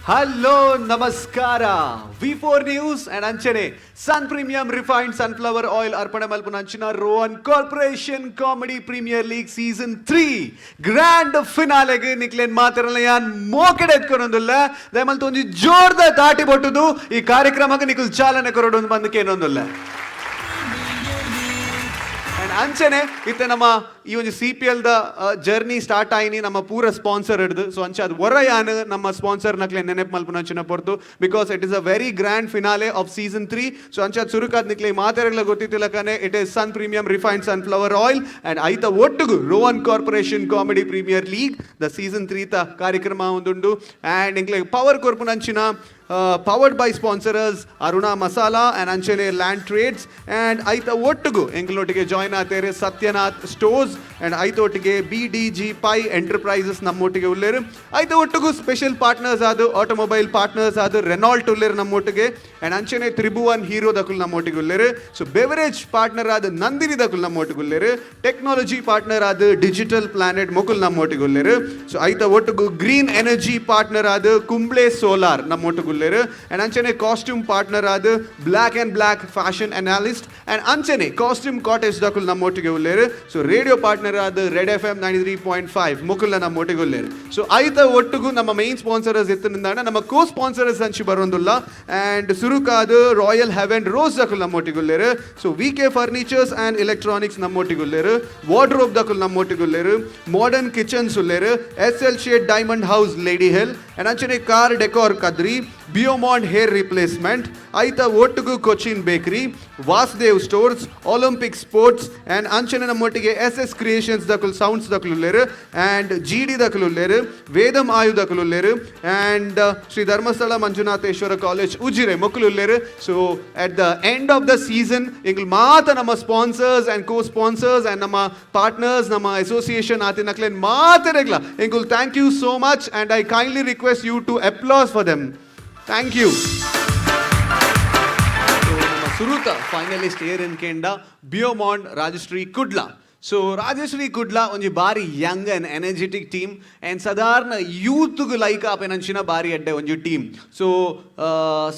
Hello ನಮಸ್ಕಾರ V4 news and ಅಂಚನೆ sun premium refined sunflower oil ಅರ್ಪಣೆ ಮಲ್ಪನ ಅಂಚಿನ Rohan corporation comedy premier league season 3 grand ಫಿನಾಲೆಗೆ ನಿಕ್ಲೇನ್ ಮಾತಿರಲ್ಲ ಯಾನ್ ಮೋಕೆಡೆ ಎತ್ಕೊನೊಂದುಲ್ಲ ದಯಮಲ್ತು ಒಂಜಿ ಜೋರ್ದ ದಾಟಿ ಬೊಟ್ಟುದು ಈ ಕಾರ್ಯಕ್ರಮಕ್ಕೆ ನಿಕುಲ್ ಚಾಲನೆ ಕೊರೊಡು ಬಂದಕ್ಕೆ ಏನೊಂದುಲ್ಲ ಅಂಚನೆ ಇತ್ತೆ ನಮ್ಮ ಈ ಒಂದು CPL ದ ಜರ್ನಿ ಸ್ಟಾರ್ಟ್ ಆಯ್ನಿ ನಮ್ಮ ಪೂರ ಸ್ಪಾನ್ಸರ್ ಹಿಡ್ದು ಸೊ ಅಂಚೆ ಅದು ಹೊರಯಾನ ನಮ್ಮ ಸ್ಪಾನ್ಸರ್ ನಕ್ಲೆ ನೆನಪು ಮಲ್ಪನ ಅಂಚಿನ ಪೊರ್ತು because it is a very grand finale of season 3 so ಅಂಚೆ ಅದು ಸುರುಕಾದ್ ನಿಕ್ಲೆ ಮಾತಾಡಲ್ಲ ಗೊತ್ತಿತ್ತಿಲ್ಲ ಕಾನೆ it is sun premium refined sunflower oil and ಐತ ಒಟ್ಟುಗು Rohan corporation comedy premier league the season 3 ತ ಕಾರ್ಯಕ್ರಮ ಒಂದುಂಡು ಅಂಡ್ ಇಂಕ್ಲೆ ಪವರ್ ಕೊರ್ಪುನ ಅಂಚಿನ powered by sponsors Aruna Masala and Anchane Land Trades and aita ottugu englottige join atere Satyanath Stores and aitottige BDG Pi Enterprises nammottige ulleru aita ottugu special partners adu automobile partners adu Renault ulleru nammottige and Anchane Tribhuvan Hero dakul nammottige ulleru so beverage partner adu Nandini dakul nammottige ulleru technology partner adu Digital Planet mokul nammottige ulleru so aita ottugu green energy partner adu Kumble Solar nammottige and Anchane costume partner adu Black and Black fashion analyst and Anchane costume cottage dakul nammottige ulleru so radio partner adu Red FM 93.5 mukulla nammottige ulleru so aita ottugu nama main sponsors ittinindana nama co sponsors anchi barondulla and surukadu Royal Heaven Rose dakul nammottige ulleru so VK Furnitures and Electronics nammottige ulleru wardrobe dakul nammottige ulleru modern kitchens ulleru SL Shade Diamond House Lady Hill and Anchane car decor Kadri Biomond hair replacement aita ottugu Cochin bakery Vasdev stores Olympic sports and Anchane nammottige SS creations dakul sounds dakul ulleru and GD dakul ulleru Vedam Ayu dakul ulleru and Sri Dharmasthala Manjunatheshwara College Ujire mokul ulleru so at the end of the season ingul maata nama sponsors and co-sponsors and nama partners nama association atinaklen maataregla ingul thank you so much and I kindly request you to applause for them. Thank you. ನಮ್ಮ ಸುರುತ finalist ಏರ್ ಎನ್ಕೆಂಡ Biomond Rajashri Kudla so Rajashri Kudla ಒಂಜಿ ಬಾರಿ young and energetic team and ಸಾಧಾರಣ ಯೂತ್ಗೆ like ಆಪೆನಂಚಿನ ಬಾರಿ ಎಡ್ಡೆ ಒಂಜಿ ಟೀಮ್ ಸೊ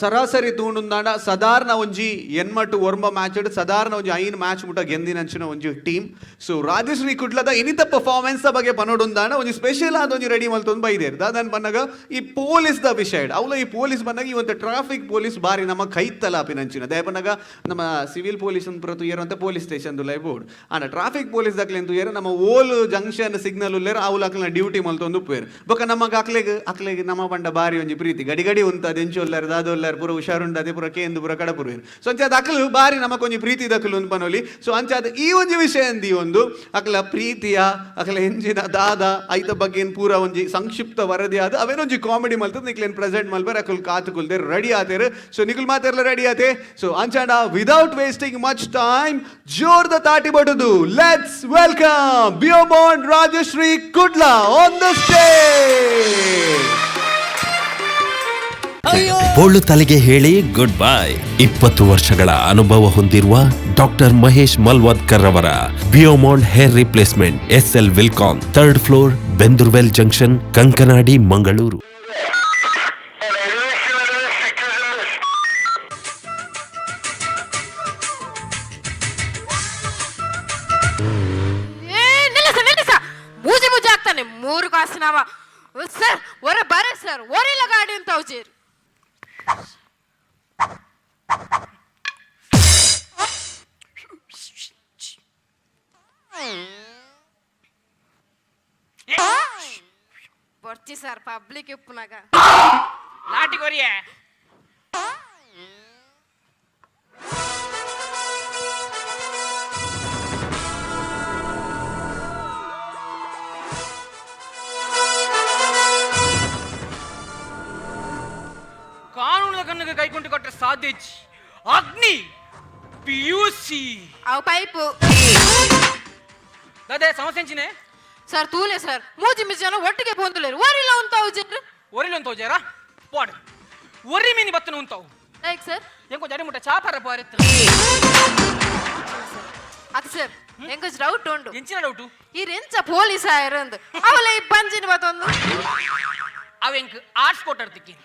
ಸರಾಸರಿ ತೂಂಡುಂದಾಂಡ ಸಾಧಾರಣ ಒಂಜಿ ಎನ್ಮಟ್ಟು ಒರ್ಮ ಮ್ಯಾಚ್ ಸಾಧಾರಣ ಒಂಜಿ ಐನು ಮ್ಯಾಚ್ ಮುಟ್ಟ ಗೆಂದಿನಂಚಿನ ಒಂಜಿ ಟೀಮ್ ಸೊ ರಾಜಶ್ರೀ ಕುಡ್ಲದ ಇನಿತ ಪರ್ಫಾರ್ಮೆನ್ಸ್ ಬಗ್ಗೆ ಪನೋಡುಂದಾಂಡ ಒಂಜಿ ಸ್ಪೆಷಲ್ ಆದ ಒಂಜಿ ರೆಡಿ ಮಲ್ತೊಂದು ಬೈದೇರ್ ದಾದನ್ ಬಂದಾಗ ಈ ಪೊಲೀಸ್ ದ ವಿಷಯ ಅವಳ ಈ ಪೊಲೀಸ್ ಬಂದಾಗ ಈ ಒಂದು ಟ್ರಾಫಿಕ್ ಪೊಲೀಸ್ ಬಾರಿ ನಮ್ಮ ಕೈತಲ ಆಪಿನಂಚಿನ ದೇ ಬಂದಾಗ ನಮ್ಮ ಸಿವಿಲ್ ಪೊಲೀಸ್ ಪ್ರತು ಏರಂತ ಪೊಲೀಸ್ ಸ್ಟೇಷನ್ ಲೈಬೋರ್ಡ್ ಆನ ಟ್ರಾಫಿಕ್ ಪೊಲೀಸ್ ದಾಖಲೆ ಏರು ನಮ್ಮ ಓಲ್ ಜಂಕ್ಷನ್ ಸಿಗ್ನಲ್ ಉಲ್ಲೇರು ಅವ್ಲು ಅಕ್ಲ ಡ್ಯೂಟಿ ಮಲ್ತೊಂದು ಉಪ್ಪೇರು ಬೊಕ್ಕ ನಮಗೆ ಅಕ್ಲೆಗೆ ನಮ್ಮ ಪಂಡ ಬಾರಿ ಒಂಜಿ ಪ್ರೀತಿ ಗಡಿ ಗಡಿ ಉಂತದ ಎಂಚು ಒಲ್ಲಾರು ದಾದ ಒಲ್ಲಾರು ಪೂರ ಹುಷಾರುಂಡು ಅದೇ ಪೂರ ಕೇಂದು ಪೂರ ಕಡಪುರು ಸೊ ಅಂಚೆ ಅದು ಅಕ್ಲು ಬಾರಿ ನಮಕ್ ಒಂಜಿ ಪ್ರೀತಿ ದಕ್ಕಲು ಒಂದು ಪನೋಲಿ ಸೊ ಅಂಚೆ ಅದು ಈ ಒಂಜಿ ವಿಷಯ ಅಂದಿ ಒಂದು ಅಕ್ಲ ಪ್ರೀತಿಯ ಅಕ್ಲ ಎಂಜಿನ ದಾದ ಐತ ಬಗ್ಗೆ ಏನು ಪೂರ ಒಂಜಿ ಸಂಕ್ಷಿಪ್ತ ವರದಿ ಆದ ಅವೇನೊಂಜಿ ಕಾಮಿಡಿ ಮಲ್ತದ ನಿಕ್ಲೇನು ಪ್ರೆಸೆಂಟ್ ಮಲ್ಬರ್ ಅಕ್ಲು ಕಾತುಕೊಲ್ದೆ ರೆಡಿ ಆತೇರು ಸೊ ನಿಖುಲ್ ಮಾತೆಲ್ಲ ರೆಡಿ ಆತೆ ಸೊ ಅಂಚಾಂಡ ವಿದೌಟ್ ವೇಸ್ಟಿಂಗ್ ಮಚ್ ಟೈಮ್ ಜೋರ್ದ ತಾಟಿ ಬಡುದು let's welcome Biomond Rajashri Kudla on the stage. ಬೋಳು ತಲೆಗೆ ಹೇಳಿ ಗುಡ್ ಬೈ 20 ವರ್ಷಗಳ ಅನುಭವ ಹೊಂದಿರುವ ಡಾಕ್ಟರ್ ಮಹೇಶ್ ಮಲ್ವಾದ್ಕರ್ ಅವರ ಬಿಯೋಮಾಂಡ್ ಹೇರ್ ರಿಪ್ಲೇಸ್ಮೆಂಟ್ SL ವಿಲ್ಕಾನ್ 3rd floor Bendurwell junction Kankanady Mangaluru. ಮೂರು ಕಾಸಿನವ ಸರ್ ಹೊರ ಬರೆ ಸರ್ ಹೊರಿಲ್ಲ ಗಾಡಿ ಅಂತ ಅವಜೇರು ಬರ್ತಿ ಸರ್ ಪಬ್ಲಿಕ್ ಇಪ್ಪನಾಗ ಲಾಟಿ ಕೊರಿಯೇ ಕಾನೂನದ ಕಣ್ಣಿಗೆ ಕೈಕೊಂಡು ಕೊಟ್ಟರೆ ಸಾಧ್ಯ ಅಗ್ನಿ PUC ಅವು ಪೈಪು ಅದೇ ಸಮಸ್ಯೆ ಎಂಚಿನೆ ಸರ್ ತೂಲೆ ಸರ್ ಮೂಜಿ ಮಿಜಿ ಜನ ಒಟ್ಟಿಗೆ ಬಂದುಲೇರು ಒರಿಲ್ಲ ಅಂತ ಅವಜೇರು ಒರಿಲ್ಲ ಅಂತ ಹೋಜಾರ ಪಾಡ್ ಒರಿ ಮೀನಿ ಬತ್ತನ ಉಂತಾವು ಲೈಕ್ ಸರ್ ಎಂಕೊ ಜಡಿ ಮುಟ್ಟ ಚಾಪರ ಪಾರಿತ್ತ ಅದು ಸರ್ ಎಂకొಂచెం డౌట్ ఉండు ఎంచిన డౌట్ ఈ రెంచ పోలీస్ ఆయరందు అవల ఈ పంజిన బతొందు ಅವೆಂಕ್ ಆರ್ಟ್ಸ್ ಕೊಟ್ಟರ್ತಿಕ್ಕಿ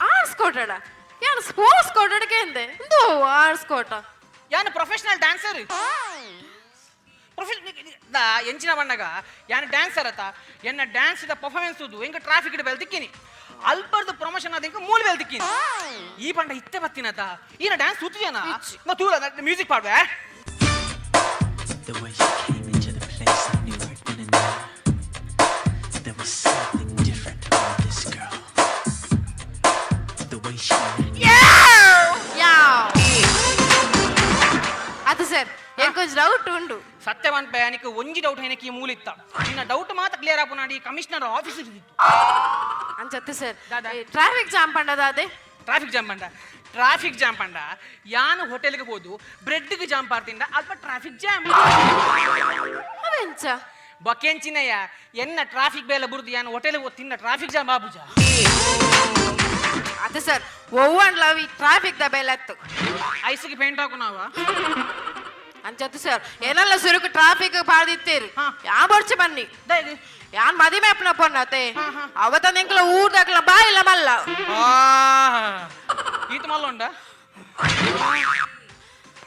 ಆಡ್ಸ್ಕೊಟ್ಟಾಡ ಯಾನು ಸ್ಪೋರ್ಟ್ಸ್ ಕೊಟ್ಟಡಕ್ಕೆ ಎಂದೆ ಇಂದು ಆಡ್ಸ್ಕೊಟ್ಟ ಯಾನು ಪ್ರೊಫೆಷನಲ್ ಡ್ಯಾನ್ಸರ್ ಎಂಚಿನ ಬಣ್ಣಗ ಯಾನು ಡ್ಯಾನ್ಸರ್ ಅತ್ತ ಎನ್ನ ಡ್ಯಾನ್ಸ್ ದ ಪರ್ಫಾರ್ಮೆನ್ಸ್ ಉದ್ದು ಎಂಗ ಟ್ರಾಫಿಕ್ ಇಡ ಬೆಲ್ತಿಕ್ಕಿನಿ ಅಲ್ಪರ್ದು ಪ್ರಮೋಷನ್ ಆದ ಮೂಲ ಬೆಲ್ತಿಕ್ಕಿನಿ ಈ ಬಂಡ ಇತ್ತೆ ಬತ್ತಿನತ ಈನ ಡ್ಯಾನ್ಸ್ ಸುತ್ತಿದೇನಾ ನಾ ತೂಲ music ಪಾಡ್ವೆ The way you came into the place, I knew right then and there. There was something different about this girl. The way she ಯಾವ್ ಅದು ಸರ್ ಕೊಂಚ ಡೌಟ್ ಉಂಡು ಸತ್ಯವಾನ್ ಪಯಾನಿಕ್ ಒಂಜಿ ಡೌಟ್ ಏನಕ್ಕೆ ಈ ಮೂಲಿತ್ತ ನಿನ್ನ ಡೌಟ್ ಮಾತ್ರ ಕ್ಲಿಯರ್ ಆಪುನಾಡಿ ಕಮಿಷನರ್ ಆಫೀಸ್ ಇದ್ದಿತ್ತು ಅಂಚತ್ತು ಸರ್ ದಾದಾ. ಟ್ರಾಫಿಕ್ ಜಾಮ್ ಪಂಡದ ಅದೇ ಟ್ರಾಫಿಕ್ ಜಾಮ್ ಪಂಡ ಯಾನು ಹೋಟೆಲ್ಗೆ ಹೋದು ಬ್ರೆಡ್ಗೆ ಜಾಮ್ ಪಾರ್ತಿಂದ ಅಲ್ಪ ಟ್ರಾಫಿಕ್ ಜಾಮ್ ಅವೆಂಚ ಬಕೆಂಚಿನಯ್ಯ ಎನ್ನ ಟ್ರಾಫಿಕ್ ಬೇಲ ಬುರ್ದು ಯಾನು ಹೋಟೆಲ್ಗೆ ಹೋದ್ ತಿನ್ನ ಟ್ರಾಫಿಕ್ ಜಾಮ್ ಬಾಬುಜ ಅದು ಸರ್ ಒವ್ವನ್ ಲವ್ ಈ ಟ್ರಾಫಿಕ್ ದ ಬೆಲೆತ್ತು ಐಸಿಗೆ ಪೇಂಟ್ ಹಾಕು ನಾವ ಅಂಚತ್ತು ಸರ್ ಏನೆಲ್ಲ ಸುರುಕು ಟ್ರಾಫಿಕ್ ಪಾಡ್ದಿತ್ತೇರು ಹಾ. ಯಾ ಬರ್ಚಿ ಬನ್ನಿ ಯಾನ್ ಮದಿಮೆ ಅಪ್ಪನ ಪೊನ್ನತೆ ಅವತ್ತ ನಿಂಕಲ ಊರ್ದಾಕಲ ಬಾ ಇಲ್ಲ ಮಲ್ಲ ಈತ ಮಲ್ಲ ಉಂಡ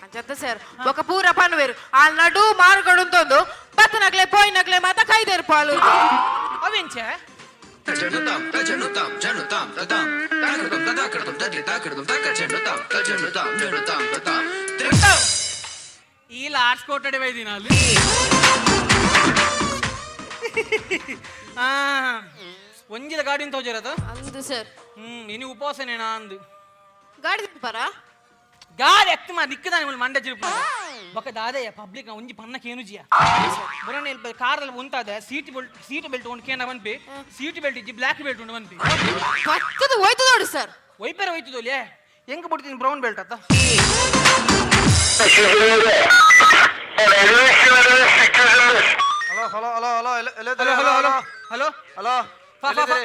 ಅಂಚತ್ತು ಸರ್ ఒక ಪೂರ ಪನ್ವೇರು ಆ ನಡು ಮಾರ್ಗಡುಂತೊಂದು ಬತ್ತನಕ್ಲೆ ಪೋಯ್ನಕ್ಲೆ ಮಾತ ಕೈದೇರು ಪಾಲು ಅವೆಂಚ ಈ ಲಾಸ್ಟ್ ಕೋಟಡೆ ಬೈದಿನ ಅಲ್ಲಿ ಒಂಜಿದ ಗಾಡಿ ಅಂತ ಹೋಜರದು ಅಂದು ಸರ್ ಇನಿ ಉಪವಾಸನೇನಾ ಅಂದು ಗಾಡಿ ತಿಂಪಾರ ಗಾಡಿ ಎತ್ತ ಮಾ ದಿಕ್ಕದ ಮಂಡ್ಯ ಜಿರುಪ ಬೊಕ್ಕ ದಾದಯ್ಯ ಪಬ್ಲಿಕ್ ಒಂಜಿ ಪನ್ನಕ್ಕೆ ಏನು ಜಿಯ ಬುರನೆ ಕಾರಲ್ಲಿ ಉಂತಾದ ಸೀಟ್ ಬೆಲ್ಟ್ ಒಂದು ಕೇನ ಬನ್ಪಿ ಸೀಟ್ ಬೆಲ್ಟ್ ಇಜ್ಜಿ ಬ್ಲಾಕ್ ಬೆಲ್ಟ್ ಉಂಡು ಬನ್ಪಿ ಪಕ್ಕದ ಹೋಯ್ತು ನೋಡಿ ಸರ್ ವೈಪೇರ ಹೋಯ್ತದೋಲಿಯೇ ಹೆಂಗ ಬಿಡ್ತೀನಿ ಬ್ರೌನ್ ಬೆಲ್ಟ್ ಅತ್ತ ಹಲೋ ಹಲೋ ಹಲೋ ಹಲೋ ಎಲ್ಲಿದ್ದೀರಿ hello hello hello hello hello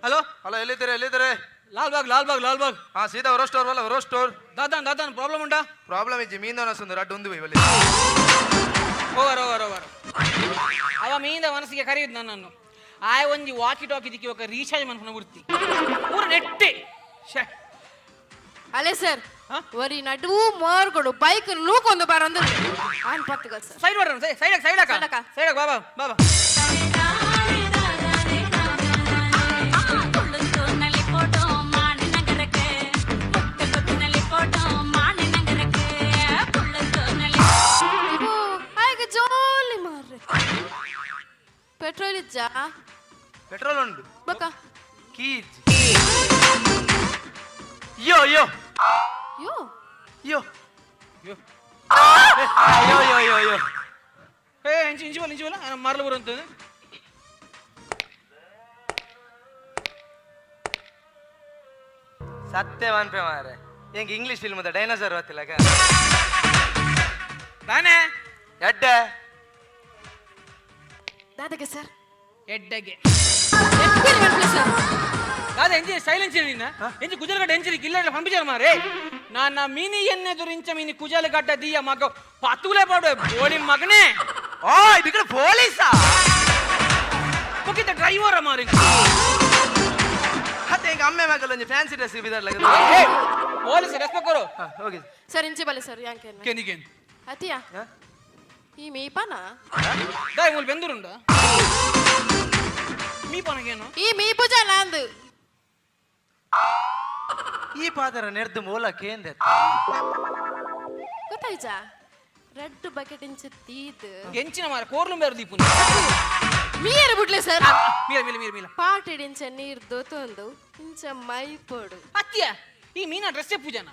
hello hello ಎಲ್ಲಿದ್ದೀರಿ ಎಲ್ಲಿದ್ದೀರಿ ಲಾಲ್ಬಾಗ್ ಹಾ ಸೀದಾ ವರೋ ಸ್ಟೋರ್ ವಲ್ಲ ವರೋ ಸ್ಟೋರ್ ದಾದಾನ್ ಪ್ರಾಬ್ಲಮ್ ಉಂಟಾ ಪ್ರಾಬ್ಲಮ್ ಇಜ್ಜಿ ಮೀಂದೋನ ಸುಂದರ ಅಡ್ಡು ಒಂದು ಇವಲ್ಲಿ ಓವರ್ ಅವ ಮೀಂದ ಮನಸ್ಸಿಗೆ ಕರೆಯುದು ನನ್ನನ್ನು ಆಯ ಒಂಜಿ ವಾಕಿ ಟಾಕಿ ದಿಕ್ಕಿ ఒక ರೀಚಾರ್ಜ್ ಮನ್ಪನ ಬಿಡ್ತಿ ಪೂರ ನೆಟ್ಟೆ ಅಲೆ ಸರ್ ಹಾ? ಒರಿ ನಡು ಮಾರ್ಗಳು ಬೈಕ್ ಲೂಕೊಂದು ಬರಂದು ಆನ್ ಪತ್ತಗ ಸರ್ ಸೈಡ್ ಮಾಡ್ರ ಸೈಡ್ Side ಬಾಬಾ ಬಾಬಾ ಇವು ಹಾಗೆ ಜೋಲಿ ಮಾರ್ರೆ ಪೆಟ್ರೋಲ್ ಇಜ್ಜಾ ಪೆಟ್ರೋಲ್ ಉಂಟು ಬಕ ಕೀ ಇಜ್ಜಿ ಯೋ ಯೋ ಯೋ ಯೋ ಯೋ ಯೋ ಯೋ ಯೋ ಯೋ ಏ ಇಂಚಿ ಬಲ್ಲ ಮಾರ್ಲು ಬರುವಂತ ಸತ್ಯವಾನ್ ಪೇ ಮಾರೆ ಹೆಂಗ್ ಇಂಗ್ಲಿಷ್ ಫಿಲ್ಮ್ ಅದ ಡೈನೋಸರ್ ಗೊತ್ತಿಲ್ಲ ತಾನೇ ಎಡ್ಡೆ ದಾದಗೆ ಸರ್ ಎಡ್ಡೆಗೆ ಎಕ್ಕಲಿ ಬನ್ನಿ ಸರ್ ಕಾದ ಎಂಜಿ ಸೈಲೆನ್ಸ್ ನಿನ್ನ ಎಂಜಿ ಕುಜಲಗಡ್ಡ ಎಂಜಿ ಕಿಲ್ಲ పంపించారు ಮಾರೆ ನಾನ ಮೀನಿ ಎನ್ನೆದುರಿಂಚ ಮೀನಿ ಕುಜಲಗಡ್ಡ ದಿಯ ಮಗ ಪತ್ತುಲೆ ಪಾಡು ಬೋಳಿ ಮಗನೇ ಓ ಇದು ಪೊಲೀಸಾ ಮುಗಿತ ಡ್ರೈವರ್ ಮಾರೆ ಹತ್ತೆ ಹೆಂಗ ಅಮ್ಮೆ ಮಗಲ್ಲ ಒಂಜಿ ಫ್ಯಾನ್ಸಿ ಡ್ರೆಸ್ ಬಿದರ್ಲ ಪೊಲೀಸ್ ರೆಸ್ಪೆಕ್ಟ್ ಕೊಡು ಹೋಗಿ ಸರ್ ಇಂಚಿ ಬಲೆ ಸರ್ ಯಾಂಕೆ ಕೆನಿಗೆನ್ ಅತಿಯಾ ಈ ಮೀಪನ ದಾಯ್ ಮೂಲ ಬೆಂದೂರುಂಡ ಮೀ ಪನಗೇನು ಈ ಮೀಪುಜ ನಂದು ಈ ಪಾದರ ನೆರ್ದು ಮೂಲಕ್ಕೆ ಎಂದೆ ಗೊತ್ತಾಯ್ತಾ ರೆಡ್ ಬಕೆಟ್ ಇಂಚಿ ತೀದ್ ಎಂಚಿನ ಮಾರ ಕೋರ್ಲು ಬೇರು ದೀಪು ಮೀಯರು ಬಿಡ್ಲೆ ಸರ್ ಮೀಲ ಪಾಟಿಡಿಂಚ ನೀರ್ ದೊತ್ತೊಂದು ಇಂಚ ಮೈ ಪೋಡು ಅತ್ಯ ಈ ಮೀನ ಡ್ರೆಸ್ಸೇ ಪೂಜನ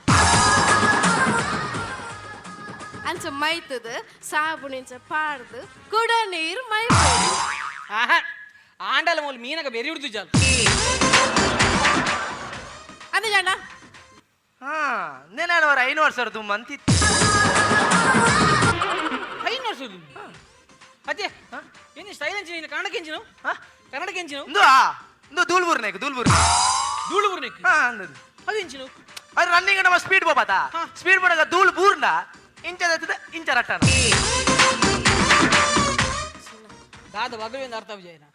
ಅಂಚ ಮೈತದ ಸಾಬುಣಿಂಚ ಪಾಡ್ದು ಕುಡ ನೀರ್ ಮೈ ಪೋಡು ಆಹಾ ಆಂಡಲ ಮೂಲ ಮೀನಗ ಬೆರಿ ಹಿಡಿದು ಜಾಲ ಅದು ಜನ ಹಾ ನೆನವರ 5 ವರ್ಷ ತುಂಬ ಅಂತಿತ್ತು 5 ವರ್ಷದ್ದು ಅತ್ಯ ಏನು ಸೈಲೆನ್ಸ್ ನೀನು ಕನ್ನಡಕ್ಕೆ ಎಂಚಿನು ಇಂದು ದೂಲ್ಬೂರ್ನೇಕ್ ಧೂಳುಬುರ್ನೆಕ್ ಹಾ ಅಂದದು ಅದು ಎಂಚಿನು ಅದು ರನ್ನಿಂಗ್ ನಮ್ಮ ಸ್ಪೀಡ್ ಬೋಪಾತ ಹಾ. ಸ್ಪೀಡ್ ಬೋಡಾಗ ದೂಲ್ಬೂರ್ನ ಇಂಚ ರಟ್ಟಣ ದಾದ ಬಗಲಿಂದ ಅರ್ಥ ವಿಜಯನ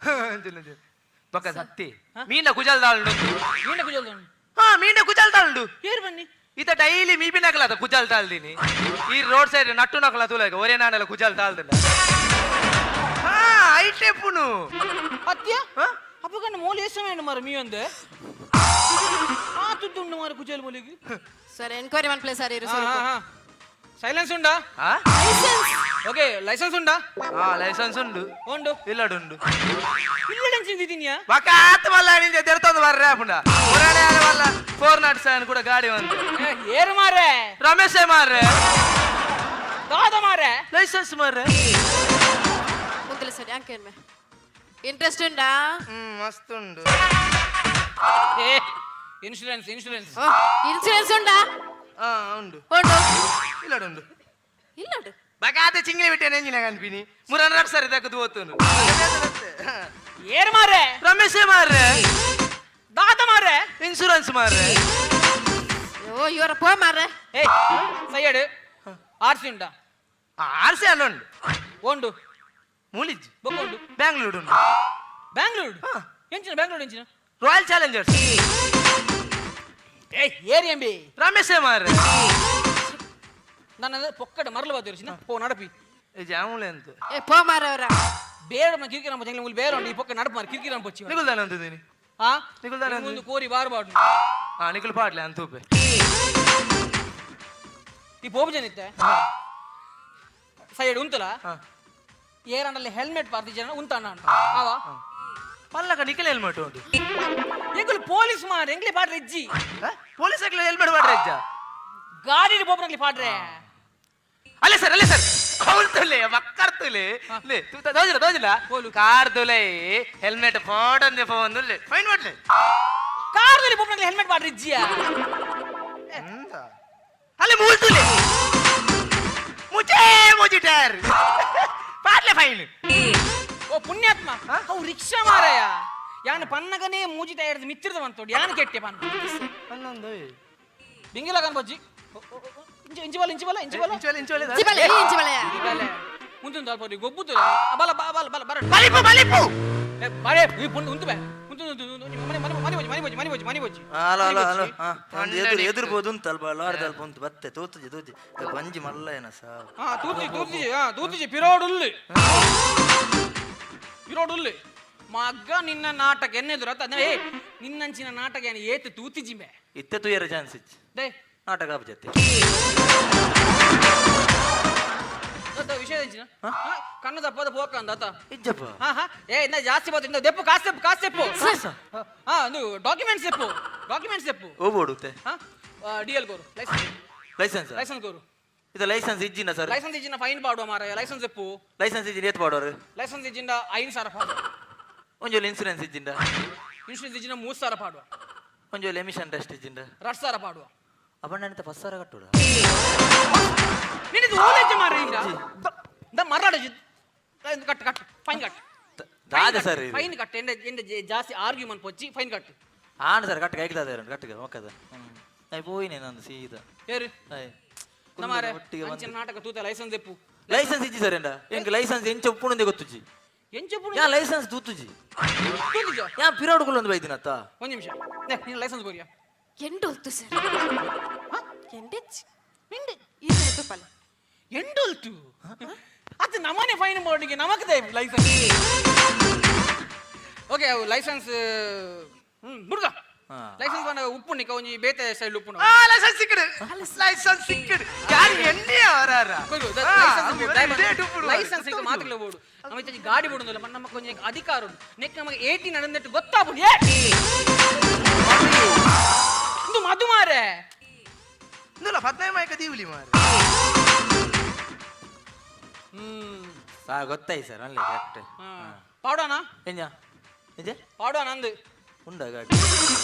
ಬೊಕ್ಕ ಸತ್ತಿ ಮೀನ ಕುಜಲ್ ದಾಲ್ ಮೀನ ಕುಜಲ್ ಹಾ ಮೀನೆ ಕುಚಾಲ್ ತಾಳ್ದು ಏರ್ ಬನ್ನಿ ಈತ ಡೈಲಿ ಮೀ ಬಿನ್ನಕಲ ಕುಚಾಲ್ ತಾಳ್ದೀನಿ ಈ ರೋಡ್ ಸೈಡ್ ನಟ್ಟು ನಕಲ ತೂಲಾಗ ಒರೇ ನಾನೆಲ್ಲ ಕುಚಾಲ್ ತಾಳ್ದಿಲ್ಲ ಹಾ ಐಟೆಪ್ಪುನು ಅತ್ಯ ಅಪ್ಪಗಣ್ಣ ಮೋಲಿ ಎಷ್ಟಮೇನು ಮಾರ ಮೀ ಅಂದೆ ಆ ತುದ್ದುಂಡು ಮಾರ ಕುಜಲ್ ಮೋಲಿಗೆ ಸರ್ ಎನ್ಕ್ವೈರಿ ಮನ್ ಪ್ಲೇಸ್ ಸಾರಿ ಸೈಲೆನ್ಸ್ ఉండా ఓకే లైసెన్స్ ఉండా ಲೈಸೆನ್ಸ್ ಉಂಡು ఉండు ಇಲ್ಲಡುಂಡು పిల్లడెన్స్ తినియా వకాత్ వల్ల నింజ తెరుతోంది వర్రే అప్పుడా పురాణే వల్ల 407 కూడా గాడి ఉంది ఏరు మారే రమేషే మారే దాదా మారే ಲೈಸೆನ್ಸ್ ಮಾರ್ರೆ ಮುಂದಲ ಸರ್ ಯಾಕೆ ಇಂಟ್ರೆಸ್ಟ್ ಉಂಟಾ ಮಸ್ತ್ ಉಂಡು ఏ ఇన్సూరెన్స్ ఇన్సూరెన్స్ ಇನ್ಸೂರೆನ್ಸ್ ಉಂಟಾ ಉಂಡು ಉಂಟು ಇಲ್ಲಡುಂಡು ಇಲ್ಲಡು ಬಕಾತೆ ಚಿಂಗ್ಲಿ ಬಿಟ್ಟೆ ನೆಂಜಿನ ಕನ್ಪಿನಿ ಮುರನ್ ರಟ್ ಸರಿ ತಕ್ಕದು ಓದ್ತುನು ఏరు మారే ರಮೇಶೇ ಮಾರ್ರೆ దాదా మారే ಇನ್ಶೂರೆನ್ಸ್ ಮಾರ್ರೆ ಓ ಇವರ ಪೋ ಮಾರ್ರೆ ఏ సయ్యడు ఆర్సి ఉండా ಆರ್ಸಿ ಅಲ್ಲುಂಡು ఉండు ಮೂಲಿಜ್ బొక్కొండు ಬ್ಯಾಂಗ್ಳೂರ್ ಉಂಡು బెంగళూరు ఎంచిన బెంగళూరు ఎంచిన ರಾಯಲ್ ಚಾಲೆಂಜರ್ಸ್ ఏ ఏరియా బి ರಮೇಶೇ ಮಾರ್ರೆ ನನ್ನ ಪೊಕ್ಕಡ ಮರಳು ಬಾತ್ ಇರಿಸಿನ ಪೋ ನಡಪಿ ಜಾಮೂಲೆ ಅಂತ ಏ ಪೋ ಮಾರ್ರೆ ಅವರ ಬೇರೆ మన కిరికిరం పోచి ములు ಬೇರೆ ఈ పక్క నడప మరి కిరికిరం పోచి ನಿಗುಲ್ದಾನ ಅಂತಿದ್ದೀನಿ ఆ నికుల్దాన ముందు కోరి బారబాడు ನಿಖಿಲ್ ಪಾಟ್ಲೆ ಅಂತೂಪೆ ಈ ಪೋಬು ಜನಿತ್ತೆ ಸೈಡ್ ಉಂತಲ ಏರನಲ್ಲಿ ಹೆಲ್ಮೆಟ್ ಪಾರ್ತಿ ಜನ ಉಂತ ನಾನು ಆವ ಪಲ್ಲಕ ನಿಖಿಲ್ ಹೆಲ್ಮೆಟ್ ಉಂಟು ಎಂಗುಲು ಪೊಲೀಸ್ ಮಾರ ಎಂಗ್ಲಿ ಪಾಡ್ರೆ ಇಜ್ಜಿ ಪೊಲೀಸ್ ಆಗ್ಲಿ ಹೆಲ್ಮೆಟ್ ಮಾಡ್ರೆ ಅಜ್ಜ ಗಾಡಿ ಪೋಪನಗ್ಲಿ ಪಾಡ್ರೆ ಅಲ್ಲೇ ಸರ್ ಕೌಲ್ತುಲೆ ಮಕ್ಕರ್ತುಲೆ ಲೇ ತೂತ ದೋಜಿಲ ಕಾರ್ ತುಲೆ ಹೆಲ್ಮೆಟ್ ಫೋಟಂದೆ ಫೋನ್ ಫೈನ್ ಮಾಡ್ಲೆ ಕಾರ್ದಲ್ಲಿ ಪೋಪನಗ್ಲಿ ಹೆಲ್ಮೆಟ್ ಪಾಡ್ರೆ ಇಜ್ಜಿಯ ಅಲ್ಲೇ ಮೂಲ್ತುಲೆ ಮುಜೆ ಟೈರ್ ಪಾಡ್ಲೆ ಫೈನ್ ಓ ಪುಣ್ಯಾತ್ಮ ಅವು ರಿಕ್ಷಾ ಮಾರಾಯ ಯಾನು ಪನ್ನಗನೇ ಮೂಜಿ ಟೈರ್ದು ಮಿತ್ತಿರದ ಬಂತೋಡಿ ಯಾನು ಕೆಟ್ಟೆ ಪನ್ನ ಬಿಂಗಿಲ ಕನ್ಬಜ್ಜಿ ಇಂಚಿ ಬಲ ಮುಂದೊಂದು ಅಲ್ಪ ಗೊಬ್ಬುದು ಬಲ ಬಲ ಬಲ ಬರ ಬಲಿಪು ಬರೇ ಈ ಪುಂಡು ಉಂತು ಬೇ ಮನಿ ಬಜ್ಜಿ ಎದುರ್ಬೋದು ಉಂತಲ್ಪ ಲಾರ್ದಲ್ಪ ಉಂಟು ಬತ್ತೆ ತೂತುಜಿ ಬಂಜಿ ಮಲ್ಲ ಏನ ಸಾವು ತೂತಿಜಿ ಪಿರೋಡುಲ್ಲು ಮಗ್ಗ ನಿನ್ನ ನಾಟಕ ಎನ್ನೆದುರು ಅದೇ ನಿನ್ನಂಚಿನ ನಾಟಕ ಏನು ಏತು ತೂತಿಜಿ ಬೇ ಇತ್ತೆ ತುಯರ ಚಾನ್ಸ್ ಇಚ್ಚಿ ದೇ ನಾಟಕ ಜೊತೆ ವಿಷಯ ಎಂಚಿನ ಕಣ್ಣು ತಪ್ಪದ ಪೋಕ ಅಂದ ಇಜ್ಜಪ್ಪ ಏ ಇನ್ನ ಜಾಸ್ತಿ ಬರ್ತದೆ ದೆಪ್ಪು ಕಾಸೆಪ್ಪು ಒಂದು ಡಾಕ್ಯುಮೆಂಟ್ಸ್ ಎಪ್ಪು ಹೋಗ್ಬೋಡುತ್ತೆ ಡಿಎಲ್ ಗೋರು ಲೈಸೆನ್ಸ್ ಗೋರು ಇದು ಲೈಸೆನ್ಸ್ ಇಜ್ಜಿನ ಸರ್ ಲೈಸೆನ್ಸ್ ಇಜ್ಜಿನ ಫೈನ್ ಪಾಡುವ ಮಾರಾಯ ಲೈಸೆನ್ಸ್ ಎಪ್ಪು ಲೈಸೆನ್ಸ್ ಇಜ್ಜಿನ ಏತ್ ಪಾಡೋರು ಲೈಸೆನ್ಸ್ ಇಜ್ಜಿಂದ 5,000 ಪಾಡುವ ಒಂಜೋಲಿ ಇನ್ಸೂರೆನ್ಸ್ ಇಜ್ಜಿಂದ ಇನ್ಶೂರೆನ್ಸ್ ಇಜ್ಜಿನ 3,000 ಪಾಡುವ ಒಂಜೋಲಿ ಎಮಿಷನ್ ಟೆಸ್ಟ್ ಇಜ್ಜಿಂದ 2,000 ಪಾಡುವ ಅಪ್ಪಣ್ಣ ಅಂತ 10,000 ಕಟ್ಟೋಡ ನಿನ್ನದು ಓಲೆಜ್ಜೆ ಮಾರ ಈಗ ಮರಾಡ ಕಟ್ಟು ಫೈನ್ ಕಟ್ಟು ದಾದ ಸರ್ ಫೈನ್ ಕಟ್ಟು ಎಂದ ಜಾಸ್ತಿ ಆರ್ಗ್ಯುಮೆಂಟ್ ಪೊಚ್ಚಿ ಫೈನ್ ಕಟ್ಟು ಆನ ಸರ್ ಕಟ್ಟಗೆ ಐಕ್ದಾದ ಕಟ್ಟಗೆ ಒಕ್ಕದ ನೈ ಪೋಯಿನೇ ನಂದು ಸೀದಾ ಏರು ನೈ ನಮಾರೆ ಅಂಚಿನ ನಾಟಕ ತೂತ ಲೈಸೆನ್ಸ್ ಎಪ್ಪು ಲೈಸೆನ್ಸ್ ಇಜ್ಜಿ ಸರ್ ಎಂಡ ಎಂಕ್ ಲೈಸೆನ್ಸ್ ಎಂಚ ಉಪ್ಪುಣಂದೆ ಗೊತ್ತುಜಿ ಎಂಚೆಪ್ಪು ಯಾ ಲೈಸೆನ್ಸ್ ತೂತುಜಿ ತೂತಿಜ ಯಾ ಪಿರೋಡ್ಗಳು ಒಂದು ಬೈದಿನತ್ತ ಒಂದು ನಿಮಿಷ ನೀನು ಲೈಸೆನ್ಸ್ ಬೋರಿಯಾ ಎಂಟೊಲ್ತು ಸರ್ ಎಂಟು ಪಲ್ಲ ಎಂಟೊಲ್ತು ಅದು ನಮ್ಮನೆ ಫೈನ್ ಬೋರ್ಡಿಗೆ ನಮಗದೆ ಲೈಸೆನ್ಸ್ ಓಕೆ ಲೈಸೆನ್ಸ್ ಬುಡ್ಗ ಲೈಸೆನ್ಸ್ ಬಂದ ಉಪ್ಪು ನಿಕ್ಕ ಒಂಜಿ ಬೇತೆ ಸ್ಟೈಲ್ ಉಪ್ಪು ಲೈಸೆನ್ಸ್ ಸಿಕ್ಕಡು ಯಾರು ಎಣ್ಣೆ ಅವರಾರ ಲೈಸೆನ್ಸ್ ಈಗ ಮಾತುಗಳ ಬೋಡು ನಮ್ಮ ಗಾಡಿ ಬಿಡುದಿಲ್ಲ ನಮ್ಮ ಕೊಂಚ ಅಧಿಕಾರ ಉಂಟು ನೆಕ್ ನಮಗೆ 18 ನಡೆದಿಟ್ಟು ಗೊತ್ತಾಗ್ಬಿಡು ಇದು ಮಧು ಮಾರೆ ಇಂದುಲ 15 ಮೈಕ ದೀವಲಿ ಮಾರೆ ಸಾ ಗೊತ್ತಾಯಿ ಸರ್ ಅಲ್ಲಿ ಕರೆಕ್ಟ್ ಪಾಡೋಣ ಎಂಜ ಎಂಜೆ ಪಾಡೋಣ ಅಂದು ಉಂಡ ಗಾಡಿ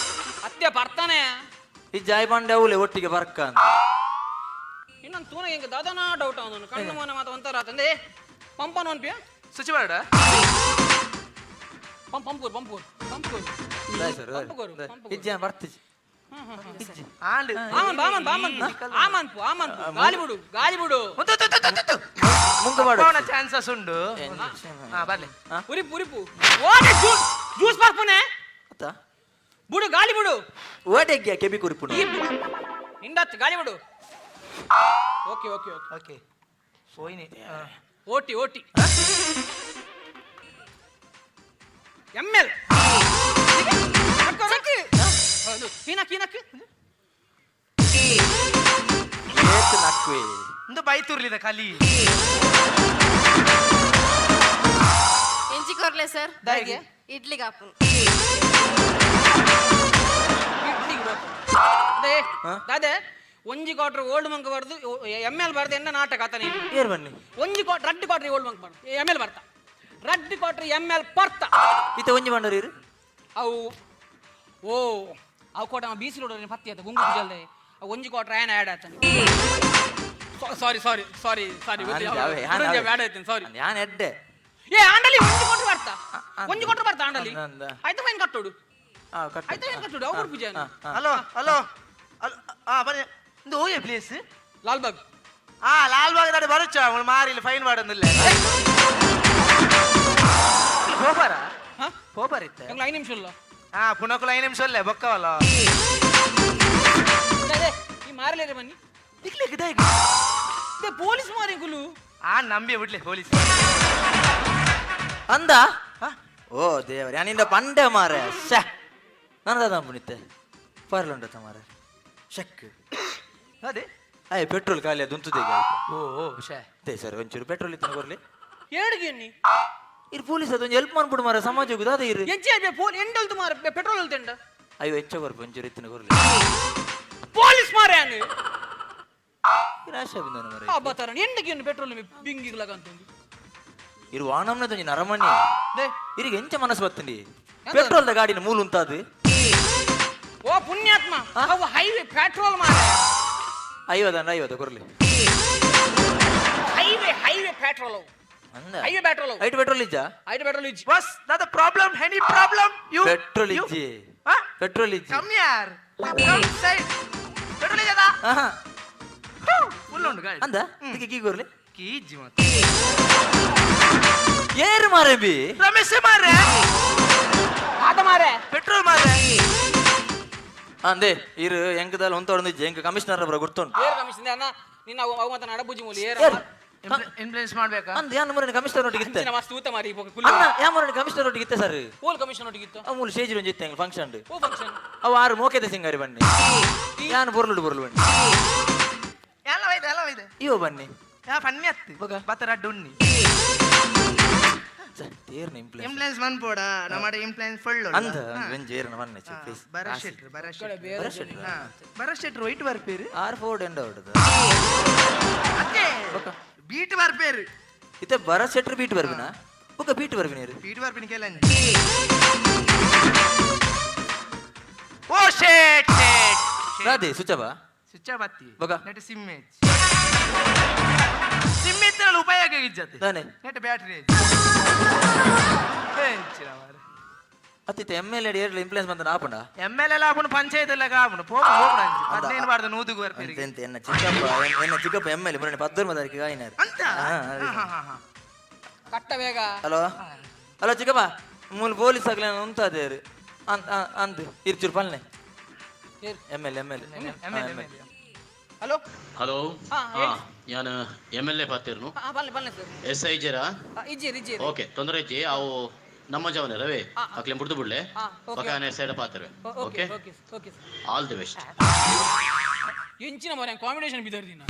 ಅತ್ಯ ಬರ್ತಾನೆ ಈ ಜಾಯ್ ಬಂಡೆ ಅವಲೆ ಒಟ್ಟಿಗೆ ಬರ್ಕ ಅಂತ ಇನ್ನೊಂದು ತೂನ ಹಿಂಗೆ ದಾದನ ಡೌಟ್ ಅವನು ಕಣ್ಣು ಮೋನ ಮಾತ ಒಂಥರ ತಂದೆ ಪಂಪನ ಅನ್ಪಿಯ ಸುಚಿವಾಡ ಪಂಪೂರ್ ಸರ್ ಇಜ್ಜ ಬರ್ತಿಜಿ ಇಜ್ಜಿ ಆಂಡ್ ಆಮನ್ಪು ಗಾಳಿ ಬಿಡು ಮುಂಗ ಮಾಡು ಅವನ ಚಾನ್ಸಸ್ ಉಂಡು ಬರ್ಲಿ ಉರಿಪು ಓಡೆ ಜ್ಯೂಸ್ ಪಾರ್ಪನೆ ಅತ್ತ ಬಿಡು ಗಾಳಿ ಬಿಡು ಓಟೆಗ್ಯ ಕೆಬಿ ಕುರಿಪುಣ ನಿಂದತ್ತು ಗಾಳಿ ಬಿಡು ಓಕೆ ಓಕೆ ಓಕೆ ಓಕೆ ಹೋಯ್ನಿ ಓಟಿ ಓಟಿ ಎಮ್ ಎಲ್ ಹೀನಕ್ ಹೀನಕ್ ಏತ್ ನಕ್ವೆ ಒಂದು ಬೈತುರ್ಲಿದ ಕಲಿ ಎಂಚಿ ಕೊರ್ಲೆ ಸರ್ ದಾಯಿಗೆ ಇಡ್ಲಿಗೆ ಹಾಪುನು ದಾದೆ ಒಂಜಿ ಕ್ವಾರ್ಟರ್ ಓಲ್ಡ್ ಮಂಕ್ ಬರ್ದು ಎಮ್ ಎಲ್ ಬರ್ದು ಎನ್ನ ನಾಟಕ ಆತ ನೀನು ಏರ್ ಬನ್ನಿ ಒಂಜಿ ಕ್ವಾರ್ಟರ್ ರಡ್ಡು ಕ್ವಾರ್ಟರ್ ಓಲ್ಡ್ ಮಂಕ್ ಬರ್ದು ಎಮ್ ಎಲ್ ಬರ್ತಾ ರಡ್ಡು ಕ್ವಾರ್ಟರ್ ಎಮ್ ಎಲ್ ಬರ್ತಾ ಇತ ಒಂಜಿ ಬಂಡರೀರು ಅವು ಓ ಅವು ಕೋಟ ಬೀಸಿ ನೋಡ್ರಿ ಪತ್ತಿ ಆತ ಗುಂಗು ಜಲ್ದೆ ಒಂಜಿ ಕ್ವಾರ್ಟರ್ ಏನ ಆ್ಯಡ್ ಆತ ಸಾರಿ ಸಾರಿ ಸಾರಿ ಸಾರಿ ಬ್ಯಾಡ ಆಯ್ತೀನಿ ಸಾರಿ ಯಾನ್ ಎಡ್ಡೆ ಏ ಆಂಡಲಿ ಒಂಜಿ ಕ್ವಾರ್ಟರ್ ಬರ್ತಾ ಒಂಜಿ ಕ್ವಾರ್ಟರ್ ಬರ್ತಾ ಆಂಡಲಿ ಅಂದ. ಆಯ್ತು ಫೈನ್ ಕಟ್ಟೋಡು ಕಟ್ಟ ಆಯ್ತು ಫೈನ್ ಕಟ್ಟೋಡು ಅವ್ರ ಪೂಜೆ ಹಲೋ ಹಲೋ ಬನ್ನಿ ಒಂದು ಓಯೆ ಪ್ಲೇಸ್ ಲಾಲ್ಬಾಗ್ ಲಾಲ್ಬಾಗ್ ದಾಡಿ ಬರುಚ್ಚ ಅವಳು ಮಾರಿ ಫೈನ್ ಮಾಡೊಂದಿಲ್ಲ ಹೋಪಾರ ಹೋಪಾರ ಇತ್ತೆ ಎಂಗ್ಲ 5 ನಿಮಿಷ ಇಲ್ಲ ಪುನಕುಲ 5 ನಿಮಿಷ ಅಲ್ಲೇ ಬೊಕ್ಕವಲ್ಲ ಈ ಮಾರಲೇರೆ ಬನ್ನಿ ದಿಕ್ಲಿಕ್ಕೆ ಪೊಲೀಸ್ ಮಾರಿ ಗುಲು ನಂಬಿ ಬಿಡ್ಲಿ ಪೊಲೀಸ್ ಅಂದ ಓ ದೇವರ ಯಾನಿಂದ ಪಂಡೆ ಮಾರೆ ಶ್ಯಾ ನನ್ನದ ಪುಣಿತ್ತೆ ಪರ್ಲುಂಡತ ಮಾರೆ ಶಕ್ ಅದೇ ಅಯ್ಯ ಪೆಟ್ರೋಲ್ ಖಾಲಿ ಅದು ಉಂತುದೇಗ ಓ ಶೇ ಅದೇ ಸರ್ ಒಂಚೂರು ಪೆಟ್ರೋಲ್ ಇತ್ತು ಕೊರ್ಲಿ ಏಡ್ಗೆ ನೀ ಇರ್ ಪೊಲೀಸ್ ಅದೊಂದು ಹೆಲ್ಪ್ ಮಾಡ್ಬಿಡು ಮಾರ ಸಮಾಜಕ್ಕೆ ಅದೇ ಇರು ಎಂಚೆ ಎಂಡಲ್ತು ಮಾರ ಪೆಟ್ರೋಲ್ ಅಲ್ತೆಂಡ ಅಯ್ಯೋ ಹೆಚ್ಚ ಕೊರ್ಪು ಒಂಚೂರು ಇತ್ತಿನ ಕೊರ್ಲಿ ಪೊಲೀಸ್ ಮಾರ ಯಾನು ರಾಶ ಬಂದನ ಮಾರೆ ಬತ್ತಾರ ಎಂಡಕ್ಕೆ ಪೆಟ್ರೋಲ್ ಬಿಂಗಿಗ್ಲಾಗಂತಂದು ಇರು ವಾಣಮ್ನದ ಒಂಜಿ ನರಮಣಿ ದೇ ಇರಿಗೆ ಎಂಚ ಮನಸ್ಸು ಬತ್ತಂಡಿ ಪೆಟ್ರೋಲ್ದ ಗಾಡಿನ ಮೂಲ ಉಂತಾದು ಓ ಪುಣ್ಯಾತ್ಮ ಅವು ಹೈವೇ ಪೆಟ್ರೋಲ್ ಮಾರ 50 ಕೊರ್ಲಿ ಹೈವೇ ಪೆಟ್ರೋಲ್ ಅವು ಅಂದ ಹೈವೇ ಪೆಟ್ರೋಲ್ ಅವು ಐಟ್ ಪೆಟ್ರೋಲ್ ಇಜ್ಜ ಹೈವೇ ಪೆಟ್ರೋಲ್ ಇಜ್ಜಿ ಬಸ್ that problem any problem you petrol ಇಜ್ಜಿ ಪೆಟ್ರೋಲ್ ಇಜ್ಜಿ ಕಮ್ ಯಾರ್ ಸೈಡ್ ಪೆಟ್ರೋಲ್ ಇದಾ ಆಹಾ ಫುಲ್ ಉಂಟು ಗಾಡಿ ಅಂದ ಇದಕ್ಕೆ ಕೀ ಕೊರ್ಲಿ ಕೀಜಿ ಮತ್ತೆ ಏರು ಮಾರೆ ಬಿ ರಮೇಶ್ ಮಾರ್ರೆ ಆತ ಮಾರೆ ಪೆಟ್ರೋಲ್ ಮಾರ್ರೆ ಅಂದೆ ಇರು ಎಂಕದಲ್ಲಿ ಹೊಂತೊಡೊಂದು ಎಂಕ ಕಮಿಷನರ್ ಅವರ ಗುರ್ತುಂಟು ಏರ್ ಕಮಿಷನ್ ಅಣ್ಣ ನಿನ್ನ ಅವು ಮಾತನ ಅಡಬುಜಿ ಮೂಲಿ ಏರ್ ಇನ್ಫ್ಲೂಯೆನ್ಸ್ ಮಾಡ್ಬೇಕಾ ಅಂದ ಯಾನ್ ಮರಣ ಕಮಿಷನರ್ ಒಟ್ಟಿಗೆ ಇತ್ತೆ ಅಂಚಿನ ಮಸ್ತ್ ಊತ ಮಾರಿ ಅನ್ನ ಯಾ ಮರಣ ಕಮಿಷನರ್ ಒಟ್ಟಿಗೆ ಇತ್ತೆ ಸರ್ ಪೋಲ್ ಕಮಿಷನ್ ಒಟ್ಟಿಗಿತ್ತು ಅಮೂಲ್ ಸ್ಟೇಜ್ ಒಂಜಿ ಇತ್ತೆ ಫಂಕ್ಷನ್ ಓ ಫಂಕ್ಷನ್ ಅವು ಆರು ಮೋಕೆದ ಸಿಂಗಾರಿ ಬನ್ನಿ ಯಾನ್ ಬೊರ್ಲುಡು ಬನ್ನಿ ಎಲ್ಲ ಇದೆ ಇವ ಬನ್ನಿ ಯಾ ಫನ್ನಿ ಅತ್ತು ಬಗ. ಬತ್ತರ ಡುನ್ನಿ ತೇರ್ನ ಇಂಪ್ಲೇಸ್ ಇನ್ಫ್ಲೂಯೆನ್ಸ್ ಮನ್ಪೋಡ ನಮ್ಮ ಇನ್ಫ್ಲೂಯೆನ್ಸ್ ಫುಲ್ ಅಂದ ವೆಂಜ್ ಏರ್ನ ಮನ್ನೆ ಪ್ಲೀಸ್ ಭರತ್ ಶೆಟ್ರು ಬೇರೆ ಭರತ್ ಶೆಟ್ರು ವೈಟ್ ಬರ್ಪೇರು ಆರ್ ಫೋರ್ಡ್ ಎಂಡ ಹೊಡೆದ ಅದೇ ಬೀಟ್ ಬರ್ಪೇರು ಇತ್ತೆ ಭರತ್ ಶೆಟ್ರ್ ಬೀಟ್ ಬರ್ಬಿನ ಬುಕ್ಕ ಬೀಟ್ ಬರ್ಬಿನ ಇರು ಬೀಟ್ ಬರ್ಪಿನ ಕೇಳ ಓ ಶೇಟ್ ರಾಧೆ ಸುಚಬ ಸ್ವಿಚ್ ಬತ್ತಿ ಬಗ. ನೆಟ್ ಸಿಮ್ಮೇಜ್ ಸಿಮ್ಮೇಜ್ ಉಪಯೋಗ ಇಜ್ಜತ್ತೆ ತಾನೆ ನೆಟ್ ಬ್ಯಾಟ್ರಿ ಅತ್ತಿತ್ತೆ ಎಮ್ ಎಲ್ ಎ ಏರ್ಲ ಇಂಪ್ಲೇಸ್ ಬಂದ ಆಪಂಡ ಎಮ್ಮೆಲ್ಲೆ ಆಪುನು ಪಂಚಾಯತ್ ಎಲ್ಲ ಆಪುನು ಪೋಪು ಹೋಗ್ಬಿಡ ಹದಿನೈದು ಬಾರ್ದು ನೂದುಗು ಬರ್ಪೇರು ಎಂತ ಎನ್ನ ಚಿಕ್ಕಪ್ಪ ಎಮ್ ಎಲ್ ಎ ಬನ್ನಿ 14 ತಾರೀಕಿಗೆ ಆಯ್ನಾರು ಅಂತ ಕಟ್ಟ ಬೇಗ ಹಲೋ ಹಲೋ ಚಿಕ್ಕಪ್ಪ ಮೂಲ ಪೊಲೀಸ್ ಆಗ್ಲ ಉಂತಾದೇರು ಅಂದು ಇರ್ಚೂರು ಪಲ್ನೆ ಏರ್ ಎಮ್ ಎಲ್ ಹಲೋ ಹಲೋ ಹಾ, ಹಾ ಹೇಳಿ. ഞാൻ ಎಮ್ ಎಲ್ ಎ ಪಾತಿರ್ನು ಬಲ್ಲೆ ಬಲ್ಲೆ ಸರ್ ಎಸ್ ಐ ಜರ ಇಜ್ಜಿ ಇಜ್ಜಿ ಓಕೆ ತೊಂದರೆ ಇಜ್ಜಿ ಅವು ನಮ್ಮ ಜವನೇ ರವೇ ಹಾ. ಅಕ್ಲೆ ಬಿಡ್ದು ಬಿಡ್ಲೆ ಹಾ, ಓಕೆ. ಪಕ್ಕ ಸೈಡ್ ಪಾತಿರ್ವೆ okay okay okay okay all the best ಎಂಚಿನ ಮರ ಕಾಂಬಿನೇಷನ್ ಬಿದ್ದರ್ದಿನ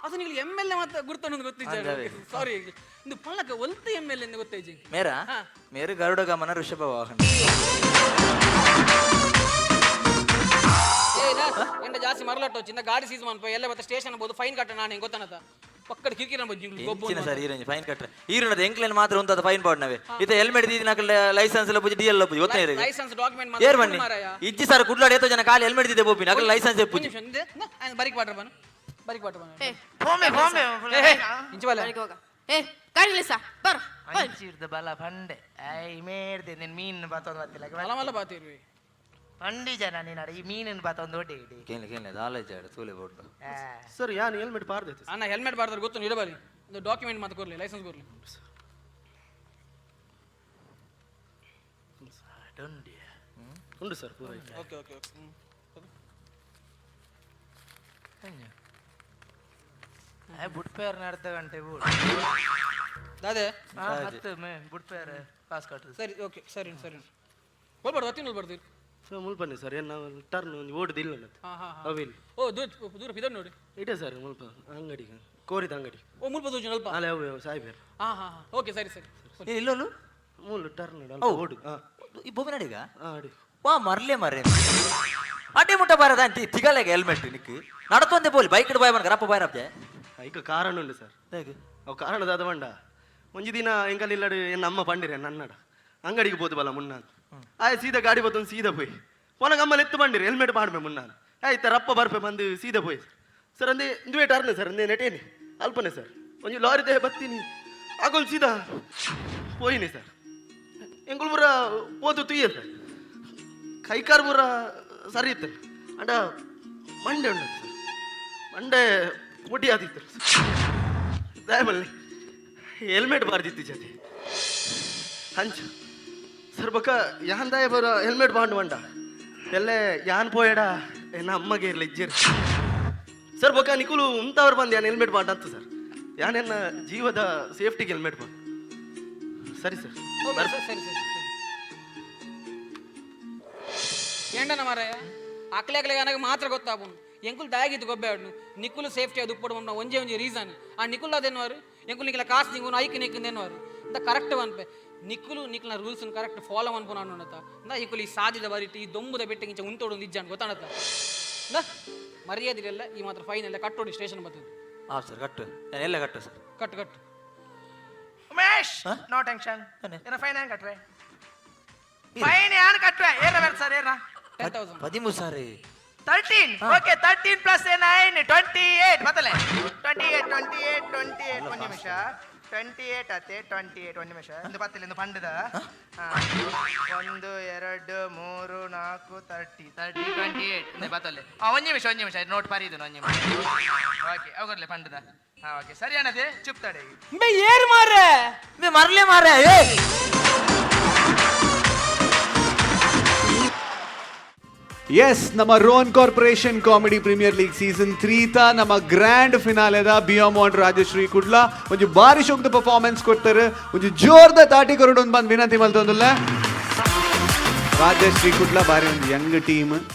ಅದು ನೀವು ಎಮ್ ಎಲ್ ಎ ಮತ್ತೆ ಗುರ್ತನ್ನೊಂದು ಅಂದವೇ. ಗೊತ್ತಿದ್ದ ಸಾರಿ ಇದು ಪಲ್ಲಕ ಒಲ್ತು ಎಮ್ ಎಲ್ ಎ ಗೊತ್ತೈಜಿ ಮೇರಾ ಹಾ. ಮೇರು ಗರುಡ ಗಮನ ಋಷಭ ವಾಹನ ಎಂಡ ಜಾಸ್ತಿ ಮರಲಟ್ಟು ಚಿನ್ನ ಗಾಡಿ ಸೀಸ್ ಮನ್ಪ ಎಲ್ಲ ಮತ್ತೆ ಸ್ಟೇಷನ್ ಬೋದು ಫೈನ್ ಕಟ್ಟ ನಾನು ಹೆಂಗ್ ಗೊತ್ತಾನತ ಪಕ್ಕದ ಕಿರಿಕಿರ ಎಂಚಿನ ಸರ್ ಈರಂಜಿ ಫೈನ್ ಕಟ್ರೆ ಈರುನದ ಎಂಕ್ಲೆನ್ ಮಾತ್ರ ಉಂತದ ಫೈನ್ ಪಾಡ್ನವೆ ಇತ ಹೆಲ್ಮೆಟ್ ದೀದಿನಕಲ್ಲ ಲೈಸೆನ್ಸ್ ಎಲ್ಲ ಬುಜಿ ಡಿಎಲ್ ಲಬ್ಬು ಗೊತ್ತೇ ಇರಿಗೆ ಲೈಸೆನ್ಸ್ ಡಾಕ್ಯುಮೆಂಟ್ ಏರ್ ಬನ್ನಿ ಇಜ್ಜಿ ಸರ್ ಕುಡ್ಲಾಡಿ ಏತೋ ಜನ ಕಾಲಿ ಹೆಲ್ಮೆಟ್ ದಿದೆ ಬೋಪಿನ ಅಕಲ್ಲ ಲೈಸೆನ್ಸ್ ಎಪ್ಪುಜಿ ಬರಿಕ್ ಬಾಟ್ರ ಬನ ಬರಿಕ್ ಬಾಟ್ರ ಬನ ಏ ಹೋಮೆ ಹೋಮೆ ಇಂಚ ಬಲ್ಲ ಮನೆಗೆ ಹೋಗ ಏ ಕಾಣಿಲ್ಲ ಸಾ ಬರ ಅಂಚಿರ್ದ ಬಲ ಪಂಡೆ ಐ ಮೇಡ್ದೆ ನಿನ್ ಮೀನ್ ಬಾತೊಂದು ಬತ್ತಿಲ್ಲ ಮಲ ಮಲ ಬಾತಿರ್ವಿ ಪಂಡಿ ಜನ ನೀನು ಈ ಮೀನಿನ ಬಾತೊಂದು ಒಡ್ಡಿ ಇಡಿ ಕೇಳಿ ದಾಲೇಜ್ ಆಡ ತೂಲೆ ಬೋರ್ಡ್ ಸರ್ ಯಾನು ಹೆಲ್ಮೆಟ್ ಪಾರ್ದೈತೆ ಅಣ್ಣ ಹೆಲ್ಮೆಟ್ ಬಾರ್ದಾರ ಗೊತ್ತು ಇಡಬಾರಿ ಒಂದು ಡಾಕ್ಯುಮೆಂಟ್ ಮತ್ತೆ ಕೊರ್ಲಿ ಲೈಸೆನ್ಸ್ ಕೊರ್ಲಿ ಉಂಡು ಸರ್ ಪೂರ ಐತೆ. ಓಕೆ ಓಕೆ ಓಕೆ ಬುಡ್ಪೇರ್ನ ಅರ್ಧ ಗಂಟೆ ಬೂಡ್ ಅದೇ ಹತ್ತು ಮೇ ಬುಡ್ಪೇರ್ ಕಾಸು ಕಟ್ಟದು ಸರಿ ಓಕೆ ಸರಿ ಸರಿ ಹೋಗ್ಬಾರ್ದು ಹತ್ತಿನ ಬರ್ತೀರಿ ಸೊ ಮುಲ್ಪ ಬನ್ನಿ ಸರ್ ಏನು ನಾವು ಟರ್ನ್ ಒಂದು ಓಡುದಿಲ್ಲ ಹಾಂ ಹಾಂ ಅವಿಲ್ ಓ ದೂರ ಇದನ್ನು ನೋಡಿ ಇಟೇ ಸರ್ ಮುಲ್ಪ ಅಂಗಡಿ ಕೋರಿದ ಅಂಗಡಿ ಓ ಮುಲ್ಪ ದೂರ ಸ್ವಲ್ಪ ಅಲ್ಲ ಅವು ಸಾಯ್ಬೇರು ಹಾಂ ಹಾಂ ಹಾಂ ಓಕೆ ಸರಿ ಸರಿ ಇಲ್ಲೋನು ಮೂಲು ಟರ್ನ್ ಓಡು ಈ ಬೊಮ್ಮೆ ನಡಿಗ ಆಡಿ ವಾ ಮರ್ಲೆ ಮರ್ರೆ ಅಡ್ಡಿ ಮುಟ್ಟ ಬಾರದ ಅಂತಿ ತಿಗಲೆಗೆ ಹೆಲ್ಮೆಟ್ ನಿಕ್ಕು ನಡತೊಂದೆ ಬೋಲಿ ಬೈಕ್ ಬಾಯ್ ಬನ್ ಗರಪ್ಪ ಬಾಯ್ ರಪ್ತೆ ಈಗ ಕಾರಣ ಉಂಡು ಸರ್ ಹೇಗೆ ಅವು ಕಾರಣದಾದ ಬಂಡ ಒಂಜಿ ದಿನ ಎಂಕಲಿಲ್ಲಡು ಎನ್ನ ಅಮ್ಮ ಪಂಡಿರೆ ನನ್ನಡ ಅಂಗಡಿಗೆ ಬೋದು ಬಲ ಮುನ್ನ ಆಯ್ ಸೀದಾ ಗಾಡಿ ಬತ್ತು ಸೀದಾ ಪೋಯ್ ಪೊನಗ ಅಮ್ಮಲ್ಲಿ ಎತ್ತು ಬಂಡಿರಿ ಹೆಲ್ಮೆಟ್ ಮಾಡ್ಬೇ ಮುನ್ನ ಆಯ್ತಾ ರಪ್ಪ ಬರ್ಪೆ ಬಂದು ಸೀದಾ ಪೋಯ್ ಸರ್ ಅಂದೆ ಇಂದುವೆ ಟರ್ನ್ ಸರ್ ಅಂದೆ ನೆಟೇನಿ ಅಲ್ಪನೆ ಸರ್ ಒಂಜಿ ಲಾರಿ ದೇಹ ಬತ್ತೀನಿ ಆಗೊಂದು ಸೀದಾ ಪೋಯಿನಿ ಸರ್ ಎಂಗುಲ್ ಬುರ ಪೋತು ತುಯ್ಯ ಸರ್ ಕೈಕಾರ್ ಬುರ ಸರಿ ಇತ್ತು ಅಂಡ ಮಂಡೆ ಉಂಡ ಸರ್ ಮಂಡೆ ಮುಟಿ ಆದಿತ್ತು ದಯಮಲ್ಲಿ ಹೆಲ್ಮೆಟ್ ಬಾರ್ದಿತ್ತು ಜೊತೆ ಹಂಚ ಸರ್ ಬೊಕ್ಕ ಯಾನ್ ದಾಯ ಬರೋ ಹೆಲ್ಮೆಟ್ ಬಾಂಡು ಮಂಡ ಎಲ್ಲೇ ಯಾನ್ ಪೋಯಡ ಎನ್ನ ಅಮ್ಮಗೆ ಇರಲಿ ಇಜ್ಜಿರ್ ಸರ್ ಬೊಕ್ಕ ನಿಕುಲು ಉಂತವ್ರು ಬಂದು ಯಾನ್ ಹೆಲ್ಮೆಟ್ ಬಾಂಡ ಅಂತ ಸರ್ ಯಾನೆನ್ನ ಜೀವದ ಸೇಫ್ಟಿಗೆ ಹೆಲ್ಮೆಟ್ ಬಾಂಡ್ ಸರಿ ಸರ್ ಸರಿ ಸರಿ ಸರಿ ఏంటన్న మారయ్య అక్కలేకలే కనుక మాత్ర గొత్తాపు ఎంకులు దాగిద్దు గొబ్బాడు నిక్కులు సేఫ్టీ అది ఉప్పడం ఉన్న ಒಂಜೆ ರೀಸನ್ ಆ ನಿಕ್ಕುಲ್ ಅದೇನವಾರು ಎಂకులు నీకు కాస్ట్ నీకు ఐకి నీకు దేనవారు ఇంత కరెక్ట్ అనిపే నిక్కులు నీకు రూల్స్ కరెక్ట్ ఫాలో అనుకున్నాను అన్నత ఇందా ఈకులు ఈ సాಧ್ಯದ ಬರಿಟಿ ಈ ದೊಂಬುದ ಬೆಟ್ಟಗಿಂಚ ಉಂಟೋಡು ನಿಜ್ಜಾನ್ ಗೊತ್ತಾಣತ್ತ ಇಂದ ಮರ್ಯಾದಿಲ್ಲ ಈ ಮಾತ್ರ ಫೈನ್ ಎಲ್ಲ ಕಟ್ಟೋಡಿ ಸ್ಟೇಷನ್ ಬರ್ತದೆ ಹಾಂ ಸರ್ ಕಟ್ಟು ನಾನು ಎಲ್ಲ ಕಟ್ಟು ಸರ್ ಕಟ್ಟು ಕಟ್ಟು ಉಮೇಶ್ ನೋ ಟೆನ್ಷನ್ ಏನ ಫೈನ್ ಏನು ಕಟ್ರೆ ಫೈನ್ ಏನು ಕಟ್ರೆ ಏನ ಬೇಡ ಸರ್ ಏನ 10,000 13 ಸಾರಿ 13 ಓಕೆ 13 ಪ್ಲಸ್ 9 28 ಮತ್ತಲೆ 28 ಒಂದು ನಿಮಿಷ 28 ಅತ್ತೆ 28 ಒಂದು ನಿಮಿಷ ಇಂದು ಬತ್ತಿಲ್ಲ ಇಂದು ಪಂಡದ 1 2 3 4 30 28 ಇಂದು ಬತ್ತಲೆ ಒಂದು ನಿಮಿಷ ನೋಟ್ ಪಾರಿದು ಒಂದು ನಿಮಿಷ ಓಕೆ ಅವಗರ್ಲೆ ಪಂಡದ ಹಾ ಓಕೆ ಸರಿ ಅನ್ನದೆ ಚುಪ್ ತಡೆ ಬೇ ಏರ್ ಮಾರೆ ಬೇ ಮರ್ಲೆ ಮಾರೆ ಏ ಎಸ್ ನಮ್ಮ ರೋನ್ corporation comedy premier league season 3 ತ ನಮ್ಮ ಗ್ರ್ಯಾಂಡ್ ಫಿನಾಲೆದ ಬಿಯಾಮಾಂಡ್ ರಾಜಶ್ರೀ ಕುಡ್ಲ ಒಂಜಿ ಬಾರಿ ಶೋಕ್ದ ಪರ್ಫಾರ್ಮೆನ್ಸ್ ಕೊಡ್ತಾರೆ ಒಂಜಿ ಜೋರ್ದ ತಾಟಿ ಕೊರಡು ಒಂದು ಬಂದು ವಿನಂತಿ ಮಲ್ತೊಂದುಲ್ಲ ರಾಜಶ್ರೀ ಕುಡ್ಲ ಬಾರಿ ಒಂದು ಯಂಗ್ ಟೀಮ್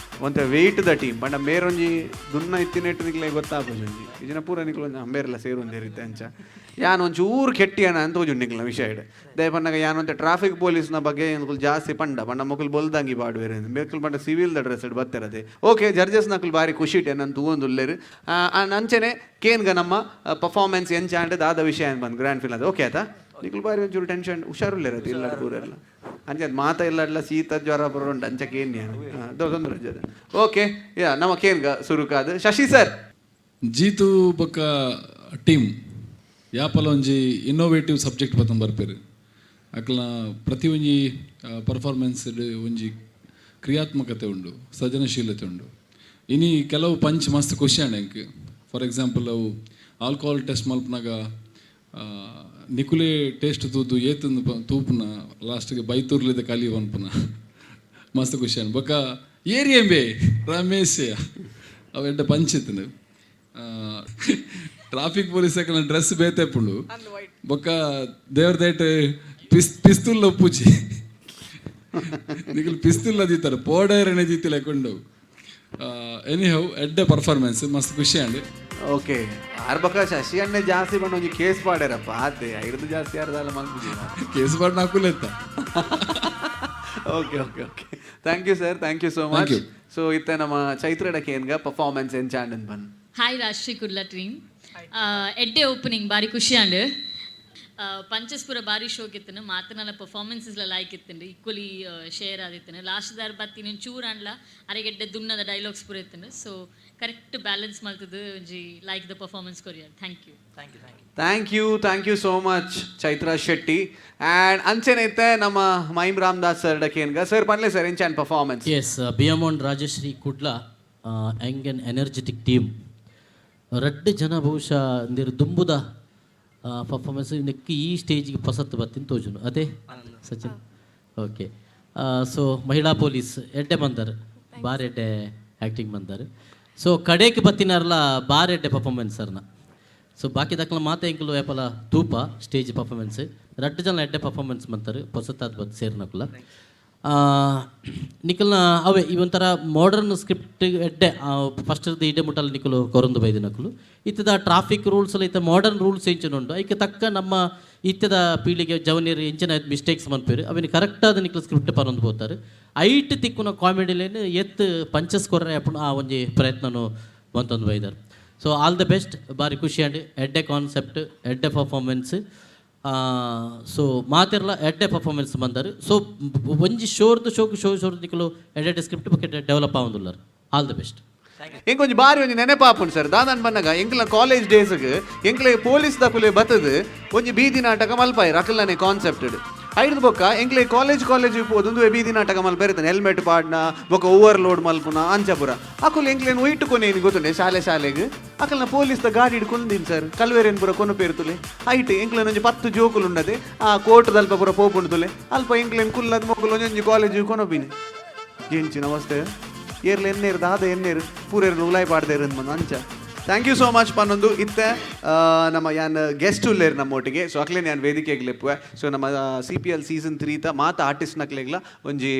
ಒಂಥ ವೆಯ್ಟ್ ದ ಟೀಮ್ ಪಂಡ ಮೇರೊಂಜಿ ದುನ್ನ ಇತ್ತಿನೆಟ್ಟು ನಿಕ್ಲೆ ಗೊತ್ತಾಗೋದು ಇದನ್ನ ಪೂರ ನಿಕ್ಲು ಒಂದು ಅಂಬೇರೆಲ್ಲ ಸೇರೊಂದಿರುತ್ತೆ ಅಂಚ ಯಾನ್ ಒಂಚೂರು ಕೆಟ್ಟಿಯಾನ ಅಂತ ಹೋಜು ನಿಕ್ಲ ವಿಷಯ ಇಡೆ ದೇ ಪಂಡಗ ಯಾನ್ ಒಂತೆ ಟ್ರಾಫಿಕ್ ಪೊಲೀಸ್ನ ಬಗ್ಗೆ ಏನುಕುಲು ಜಾಸ್ತಿ ಪಂಡ ಮಕ್ಕಳು ಬೊಲ್ದಂಗಿ ಬಾಡುವೇರೆ ಬೇಕಲ್ ಪಂಡ ಸಿವಿಲ್ ದ ಡ್ರೆಸ್ ಬತ್ತಿರದೆ ಓಕೆ ಜಡ್ಜಸ್ ನಕಲ್ ಬಾರಿ ಖುಷಿ ಇಟ್ಟೆ ನಾನು ತೂವೊಂದುಲ್ಲೇರು ಅಂಚನೆ ಕೇನ್ಗ ನಮ್ಮ ಪರ್ಫಾರ್ಮೆನ್ಸ್ ಎಂಚ ಅಂಟೆ ದಾದ ವಿಷಯ ಅಂತ ಬಂದು ಗ್ರ್ಯಾಂಡ್ ಫಿನಾಲ್ ಓಕೆ ಆಯ್ತಾ ನಿಕ್ಲು ಬಾರಿ ಒಂಚೂರು ಟೆನ್ಷನ್ ಹುಷಾರುಲ್ಲೇರತ್ತೆ ಇಲ್ಲ ಪೂರೆಲ್ಲ ಅಂಚೆ ಅದು ಮಾತ ಇಲ್ಲ ಶೀತ ಜ್ವರ ಬರೋಂಡು ಅಂಚ ಕೇನ್ಯ ತೊಂದರೆ ಜದ ಓಕೆ ಯಾ ನಮ್ಮ ಕೇನ್ಗ ಸುರುಕಾದ ಶಶಿ ಸರ್ ಜೀತು ಬೊಕ್ಕ ಟೀಮ್ ಯಾಪಲ ಒಂಜಿ ಇನ್ನೋವೇಟಿವ್ ಸಬ್ಜೆಕ್ಟ್ ಬತ್ತಂ ಬರ್ಪೇರು ಅಕ್ಲ ಪ್ರತಿ ಒಂಜಿ ಪರ್ಫಾರ್ಮೆನ್ಸ್ ಒಂಜಿ ಕ್ರಿಯಾತ್ಮಕತೆ ಉಂಡು ಸೃಜನಶೀಲತೆ ಉಂಡು ಇನಿ ಕೆಲವು ಪಂಚ್ ಮಸ್ತ್ ಖುಷಿ ಅಂಡ್ ಫಾರ್ ಎಕ್ಸಾಂಪಲ್ ಅವು ಆಲ್ಕೋಹಾಲ್ ಟೆಸ್ಟ್ ಮಲ್ಪನಾಗ ನಿಕುಲೆ ಟೇಸ್ಟ್ ತೂದು ಏತಂದು ತೂಪುನ ಲಾಸ್ಟ್ಗೆ ಬೈತೂರ್ಲಿದ ಕಲಿ ಅನ್ಪುನ ಮಸ್ತ್ ಖುಷಿ ಅಂಡ್ ಬೊಕ್ಕ ಏರಿಯಂಬೆ ರಮೇಶ್ ಅವೆಡ್ಡ ಪಂಚಿತ್ತು ಟ್ರಾಫಿಕ್ ಪೊಲೀಸ್ ಹಾಕಲ ಡ್ರೆಸ್ ಬೇತೆಪ್ಪುಂಡು ಬೊಕ್ಕ ದೇವ್ರ ದೈಟ್ ಪಿಸ್ತೂಲ್ ಒಪ್ಪುಚಿ ನಿಕಲ್ ಪಿಸ್ತೂಲ್ ಅದಿತ್ತಾರೆ ಪೋಡೇರನೆ ಜೀತಿ ಲೆಕ್ಕೊಂಡು ಎನಿ ಹೌ ಎಡ್ಡೆ ಪರ್ಫಾರ್ಮೆನ್ಸ್ ಮಸ್ತ್ ಖುಷಿ ಅಂಡ್ ಓಕೆ ಆರ್ಬಕ ಶಶಿ ಅಣ್ಣೆ ಜಾಸ್ತಿ ಬಂದು ಒಂಜಿ ಕೇಸ್ ಪಾಡ್ಯಾರಪ್ಪ ಆತೆ ಐದು ಜಾಸ್ತಿ ಯಾರ್ದಲ್ಲ ಮಲ್ಪುಜಿ ಕೇಸ್ ಬಾಡ್ ನಾಕುಲೆತ್ತ okay okay okay thank you sir thank you so much so ಇತ್ತೆ ನಮ್ಮ ಚೈತ್ರಡ ಕೇನ್ಗ ಪರ್ಫಾರ್ಮೆನ್ಸ್ ಎಂಚಾಂಡ್ ಅಂತ ಬಂದು ಹಾಯ್ ರಾಷ್ಟ್ರೀ ಕುಡ್ಲ ಟೀಮ್ ಎಡ್ಡೆ ಓಪನಿಂಗ್ ಬಾರಿ ಖುಷಿ ಅಂಡ್ ಪಂಚಸ್ಪುರ ಬಾರಿ ಶೋಕ್ ಇತ್ತನು ಮಾತನಲ್ಲ ಪರ್ಫಾರ್ಮೆನ್ಸಸ್ ಲೈಕ್ ಇತ್ತಂಡು ಈಕ್ವಲಿ ಶೇರ್ ಆದಿತ್ತನು ಲಾಸ್ಟ್ ದಾರ್ ಬತ್ತಿನ ಚೂರ್ ಅಂಡ್ಲ ಅರೆಗೆಡ್ಡೆ ದುನ್ನದ ಡೈಲಾಗ್ಸ್ ಪೂರ ಇತ್ತನು ಸೊ ಕರೆಕ್ಟ್ ಬ್ಯಾಲೆನ್ಸ್ ಮಾಡ್ತದು ಒಂಜಿ ಲೈಕ್ ದ ಪರ್ಫಾರ್ಮೆನ್ಸ್ ಕೊರಿಯರ್ thank you thank you so much Chaitra Shetty and ಅಂಚೆನೈತೆ ನಮ್ಮ ಮೈಮ್ ರಾಮದಾಸ್ ಸರ್ ಕೇನ್ಗ ಸರ್ ಪನ್ಲೆ ಸರ್ ಎಂಚಾನ್ ಪರ್ಫಾರ್ಮೆನ್ಸ್ ಎಸ್ Biomond Rajashree Kudla young and energetic team ರಡ್ಡು ಜನ ಬಹುಶಃ ಇಂದಿರು ದುಂಬುದ ಪರ್ಫಾರ್ಮೆನ್ಸ್ ನೆಕ್ಕಿ ಈ ಸ್ಟೇಜಿಗೆ ಪಸತ್ತು ಬತ್ತಿನ ತೋಜುನು ಅದೇ ಸಚಿನ್ ಓಕೆ ಸೊ ಮಹಿಳಾ ಪೊಲೀಸ್ ಎಡ್ಡೆ ಬಂದರು ಬಾರ್ ಎಡ್ಡೆ ಆ್ಯಕ್ಟಿಂಗ್ ಬಂದರು ಸೊ ಕಡೆಗೆ ಬತ್ತಿನಾರಲ್ಲ ಬಾರ್ ಎಡ್ಡೆ ಪರ್ಫಾರ್ಮೆನ್ಸ್ ಸರ್ನ ಸೊ ಬಾಕಿ ದಕ್ಕಲ ಮಾತೆ ಎಂಕಲು ಏಪಲ ತೂಪ ಸ್ಟೇಜ್ ಪರ್ಫಾರ್ಮೆನ್ಸ್ ರಡ್ಡು ಜನ ಎಡ್ಡೆ ಪರ್ಫಾರ್ಮೆನ್ಸ್ ಮಾಡ್ತಾರೆ ಹೊಸತಾದ ಬತ್ತು ಸೇರ್ನಕುಲ ನಿಖಲ್ನ ಅವೇ ಇವೊಂಥರ ಮಾಡರ್ನ್ ಸ್ಕ್ರಿಪ್ಟ್ ಎಡ್ಡೆ ಫಸ್ಟ್ ಇಡೆ ಮುಟ್ಟಲ್ಲಿ ನಿಖಲು ಕೊರೊಂದು ಬೈದು ನಕಲು ಇತ್ತದ ಟ್ರಾಫಿಕ್ ರೂಲ್ಸ್ ಎಲ್ಲ ಇತ್ತ ಮಾಡರ್ನ್ ರೂಲ್ಸ್ ಎಂಚಿನುಂಡು ಅದಕ್ಕೆ ತಕ್ಕ ನಮ್ಮ ಇತ್ತದ ಪೀಳಿಗೆ ಜವನಿಯರು ಎಂಚಿನ ಮಿಸ್ಟೇಕ್ಸ್ ಮನ್ಪೇರು ಅವನಿಗೆ ಕರೆಕ್ಟಾದ ನಿಖಲು ಸ್ಕ್ರಿಪ್ಟ್ ಪರೊಂದು ಹೋಗ್ತಾರೆ ಐಟ್ ತಿಕ್ಕುನ ಕಾಮಿಡಿಲೇನು ಎತ್ತು ಪಂಚಸ್ ಕೊರ್ರೆ ಅಪ್ಪನ ಆ ಒಂಜಿ ಪ್ರಯತ್ನನು ಬಂತೊಂದು ಬೈದಾರೆ ಸೊ ಆಲ್ ದ ಬೆಸ್ಟ್ ಬಾರಿ ಖುಷಿ ಅಂಡ್ ಎಡ್ಡೆ ಕಾನ್ಸೆಪ್ಟ್ ಎಡ್ಡೆ ಪರ್ಫಾರ್ಮೆನ್ಸ್ ಸೊ ಮಾತಿರಲ್ಲ ಎಡ್ಡೆ ಪರ್ಫಾರ್ಮೆನ್ಸ್ ಬಂದರು ಸೊ ಒಂಜಿ ಶೋರ್ದು ಶೋರ್ದು ನಿಕ್ಕಲು ಎಡ್ಡೆ ಸ್ಕ್ರಿಪ್ಟ್ ಬಗ್ಗೆ ಡೆವಲಪ್ ಆಗುದಿಲ್ಲ ಆಲ್ ದ ಬೆಸ್ಟ್ ಎಂಕೊಂಜಿ ಬಾರಿ ಒಂಜಿ ನೆನಪಾಪುಂಡು ಸರ್ ದಾದಾನ್ ಬನ್ನಗ ಎಂಕ್ಲ ಕಾಲೇಜ್ ಡೇಸ್ಗ್ ಎಂಕ್ಲೆ ಪೊಲೀಸ್ ದಕುಲೆ ಬತ್ತದು ಒಂಜಿ ಬೀದಿ ನಾಟಕ ಮಲ್ಪಾಯಿರು ಅಕಲ್ನೇ ಕಾನ್ಸೆಪ್ಟ್ ಐದು ಬೊಕ್ಕ ಎಂಕ್ಲೆ ಕಾಲೇಜ್ ಪೋದೊಂದು ಬೀದಿ ನಾಟಕ ಮಲ್ಪೇರಿತಾನೆ ಹೆಲ್ಮೆಟ್ ಪಾಡ್ನ ಬೊಕ್ಕ ಓವರ್ಲೋಡ್ ಮಲ್ಪುನ ಅಂಚಪುರ ಅಕುಲು ಎಂಕ್ಲೇನು ಒಯ್ಟುಕೊನೇನು ಗೊತ್ತುಂಡೆ ಶಾಲೆಗೆ ಅಕಲ್ನ ಪೊಲೀಸ್ದ ಗಾಡಿ ಹಿಡ್ಕೊಂಡಿದ್ದೀನಿ ಸರ್ ಕಲ್ವೇರೇನು ಪೂರ ಕೊನಪೇರ್ತುಲೆ ಐಟ್ ಎಂಕ್ಲೇನು ಒಂಜಿ 10 ಜೋಕುಲು ಉಂಡದೆ ಆ ಕೋರ್ಟ್ ಅಲ್ಪ ಪೂರ ಪೋಪುಂಡುತುಲೆ ಅಲ್ಪ ಎಂಕ್ಲೇನು ಕುಲ್ಲದ ಮೊಕ್ಕಲು ಒಂಜೊಂಜಿ ಕಾಲೇಜ್ ಕೊನಪಿನಿ ಜೇಂಚಿನ ಅವಸ್ಥೆ ಏರ್ಲು ಎನ್ನೇರು ದಾದ ಎನ್ನೇರು ಪೂರೇರು ಉಲಾಯ್ ಪಾಡ್ದೇರು ಅಂದ್ ಅಂಚ ಥ್ಯಾಂಕ್ ಯು ಸೋ ಮಚ್ ಪನ್ನೊಂದು ಇತ್ತೆ ನಮ್ಮ ಯಾನ್ ಗೆಸ್ಟ್ ಉಲ್ಲೇರು ನಮ್ಮೊಟ್ಟಿಗೆ ಸೊ ಅಕ್ಲೆ ನಾನು ವೇದಿಕೆಗೆ ಲೆಪ್ಪುವೆ ಸೊ ನಮ್ಮ CPL ಸೀಸನ್ 3 ತ ಮಾತ ಆರ್ಟಿಸ್ಟ್ ನಕ್ಲೆಗ್ಲ ಒಂಜಿ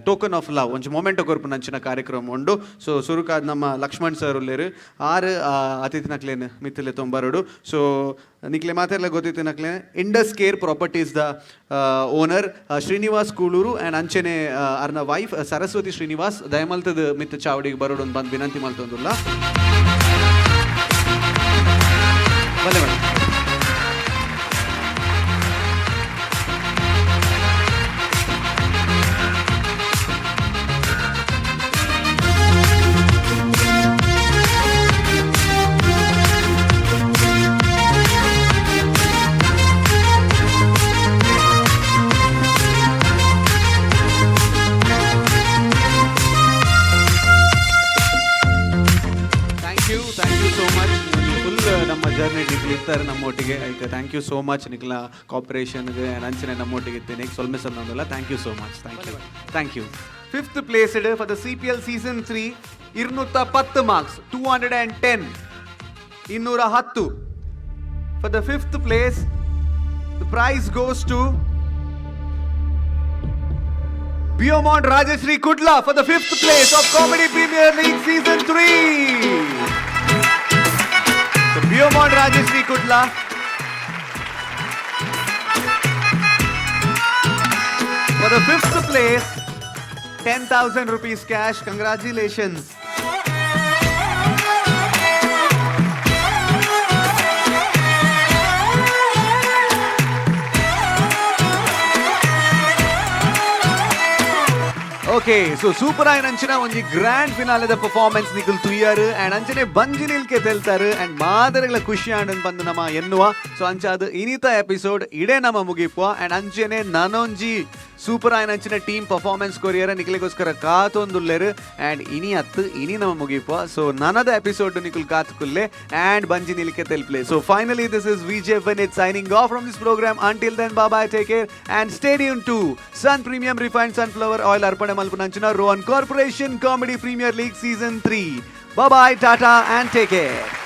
ಟೋಕನ್ ಆಫ್ ಲವ್ ಒಂಜಿ ಮೊಮೆಂಟ್ ಕೊರ್ಪು ನಂಚಿನ ಕಾರ್ಯಕ್ರಮ ಉಂಡು ಸೊ ಸುರುಕಾದ ನಮ್ಮ ಲಕ್ಷ್ಮಣ್ ಸರ್ ಉಲ್ಲೇರು ಆರು ಅತಿಥಿ ನಕ್ಲೇನು ಮಿತ್ತಲೆ ತೊಂಬರಡು ಸೊ ನಿಕ್ಲೆ ಮಾತೆಲ್ಲ ಗೊತ್ತಿತ್ತು ನಕ್ಲೆ Indus care properties the owner Srinivas Kuloor and ಅಂಚೆನೆ ಅರ್ನ ವೈಫ್ ಸರಸ್ವತಿ ಶ್ರೀನಿವಾಸ್ ದಯಮಲ್ತದ ಮಿತ್ತ ಚಾವಡಿಗೆ ಬರೋಡು ಬಂದು ವಿನಂತಿ ಮಲ್ತೊಂದುಲ್ಲ ಬನ್ನಿ madam thank you so much full ನಮ್ಮ ಜರ್ನಿ ನಿಕ್ಲು ಇರ್ತಾರೆ ನಮ್ಮೊಟ್ಟಿಗೆ ಈಗ ಥ್ಯಾಂಕ್ ಯು ಸೋ ಮಚ್ ನಿಕ್ಲ ಕಾಪರೇಷನ್ಗೆ ಅಂಚನೆ ನಮ್ಮೊಟ್ಟಿಗೆ ಇರ್ತೇನೆ ಸೊಲ್ಮೆ ಸೊನ್ನೊಂದಲ್ಲ thank you so much thank you 5th placed for the CPL season 3 210 marks 210 210 for the 5th place the prize goes to Beaumont Rajeshri Kudla for the 5th place of Comedy Premier League Season 3. So Beaumont Rajeshri Kudla for the 5th place, 10,000 rupees cash. Congratulations. Okay so super ಆಗಿ ಅಂಚನೆ ಒಂಜಿ grand ಫಿನಾಲೆದ performance Nikhil ತುಯ್ಯಾರು and ಅಂಚನೆ ಬಂಜಿ ನಿಲ್ಕೆ ತೆಲ್ತಾರೆ and ಮಾದರಿಗಳ ಖುಷಿ and ಬಂದು ನಮ್ಮ ಎನ್ನುವ so ಅಂಚ ಅದು ಇನಿತ ಎಪಿಸೋಡ್ ಇಡೇ ನಮ್ಮ ಮುಗಿಪುವ ಆ್ಯಂಡ್ ಅಂಚನೆ ನನೊಂಜಿ ಸೂಪರ್ ಆಯ್ನ ಅಂಚಿನ ಟೀಮ್ ಪರ್ಫಾರ್ಮೆನ್ಸ್ ಕೊರಿಯರ ನಿಖಲಿಗೋಸ್ಕರ ಕಾತೊಂದುಲ್ಲೇರು ಆ್ಯಂಡ್ ಇನಿ ನಮ್ಮ ಮುಗಿಪುವ ಸೊ ನನದ ಎಪಿಸೋಡ್ ನಿಖಲ್ ಕಾತುಕುಲ್ಲೆ ಆ್ಯಂಡ್ ಬಂಜಿ ನಿಲ್ಕೆ ತೆಲ್ಪ್ಲೆ so finally this is Vijay Vinit signing off from this program. Until then, bye bye, take care and stay tuned to Sun Premium Refined Sunflower Oil Arpane Malpunanchana Rowan Corporation Comedy Premier League Season 3. Bye bye, tata and take care.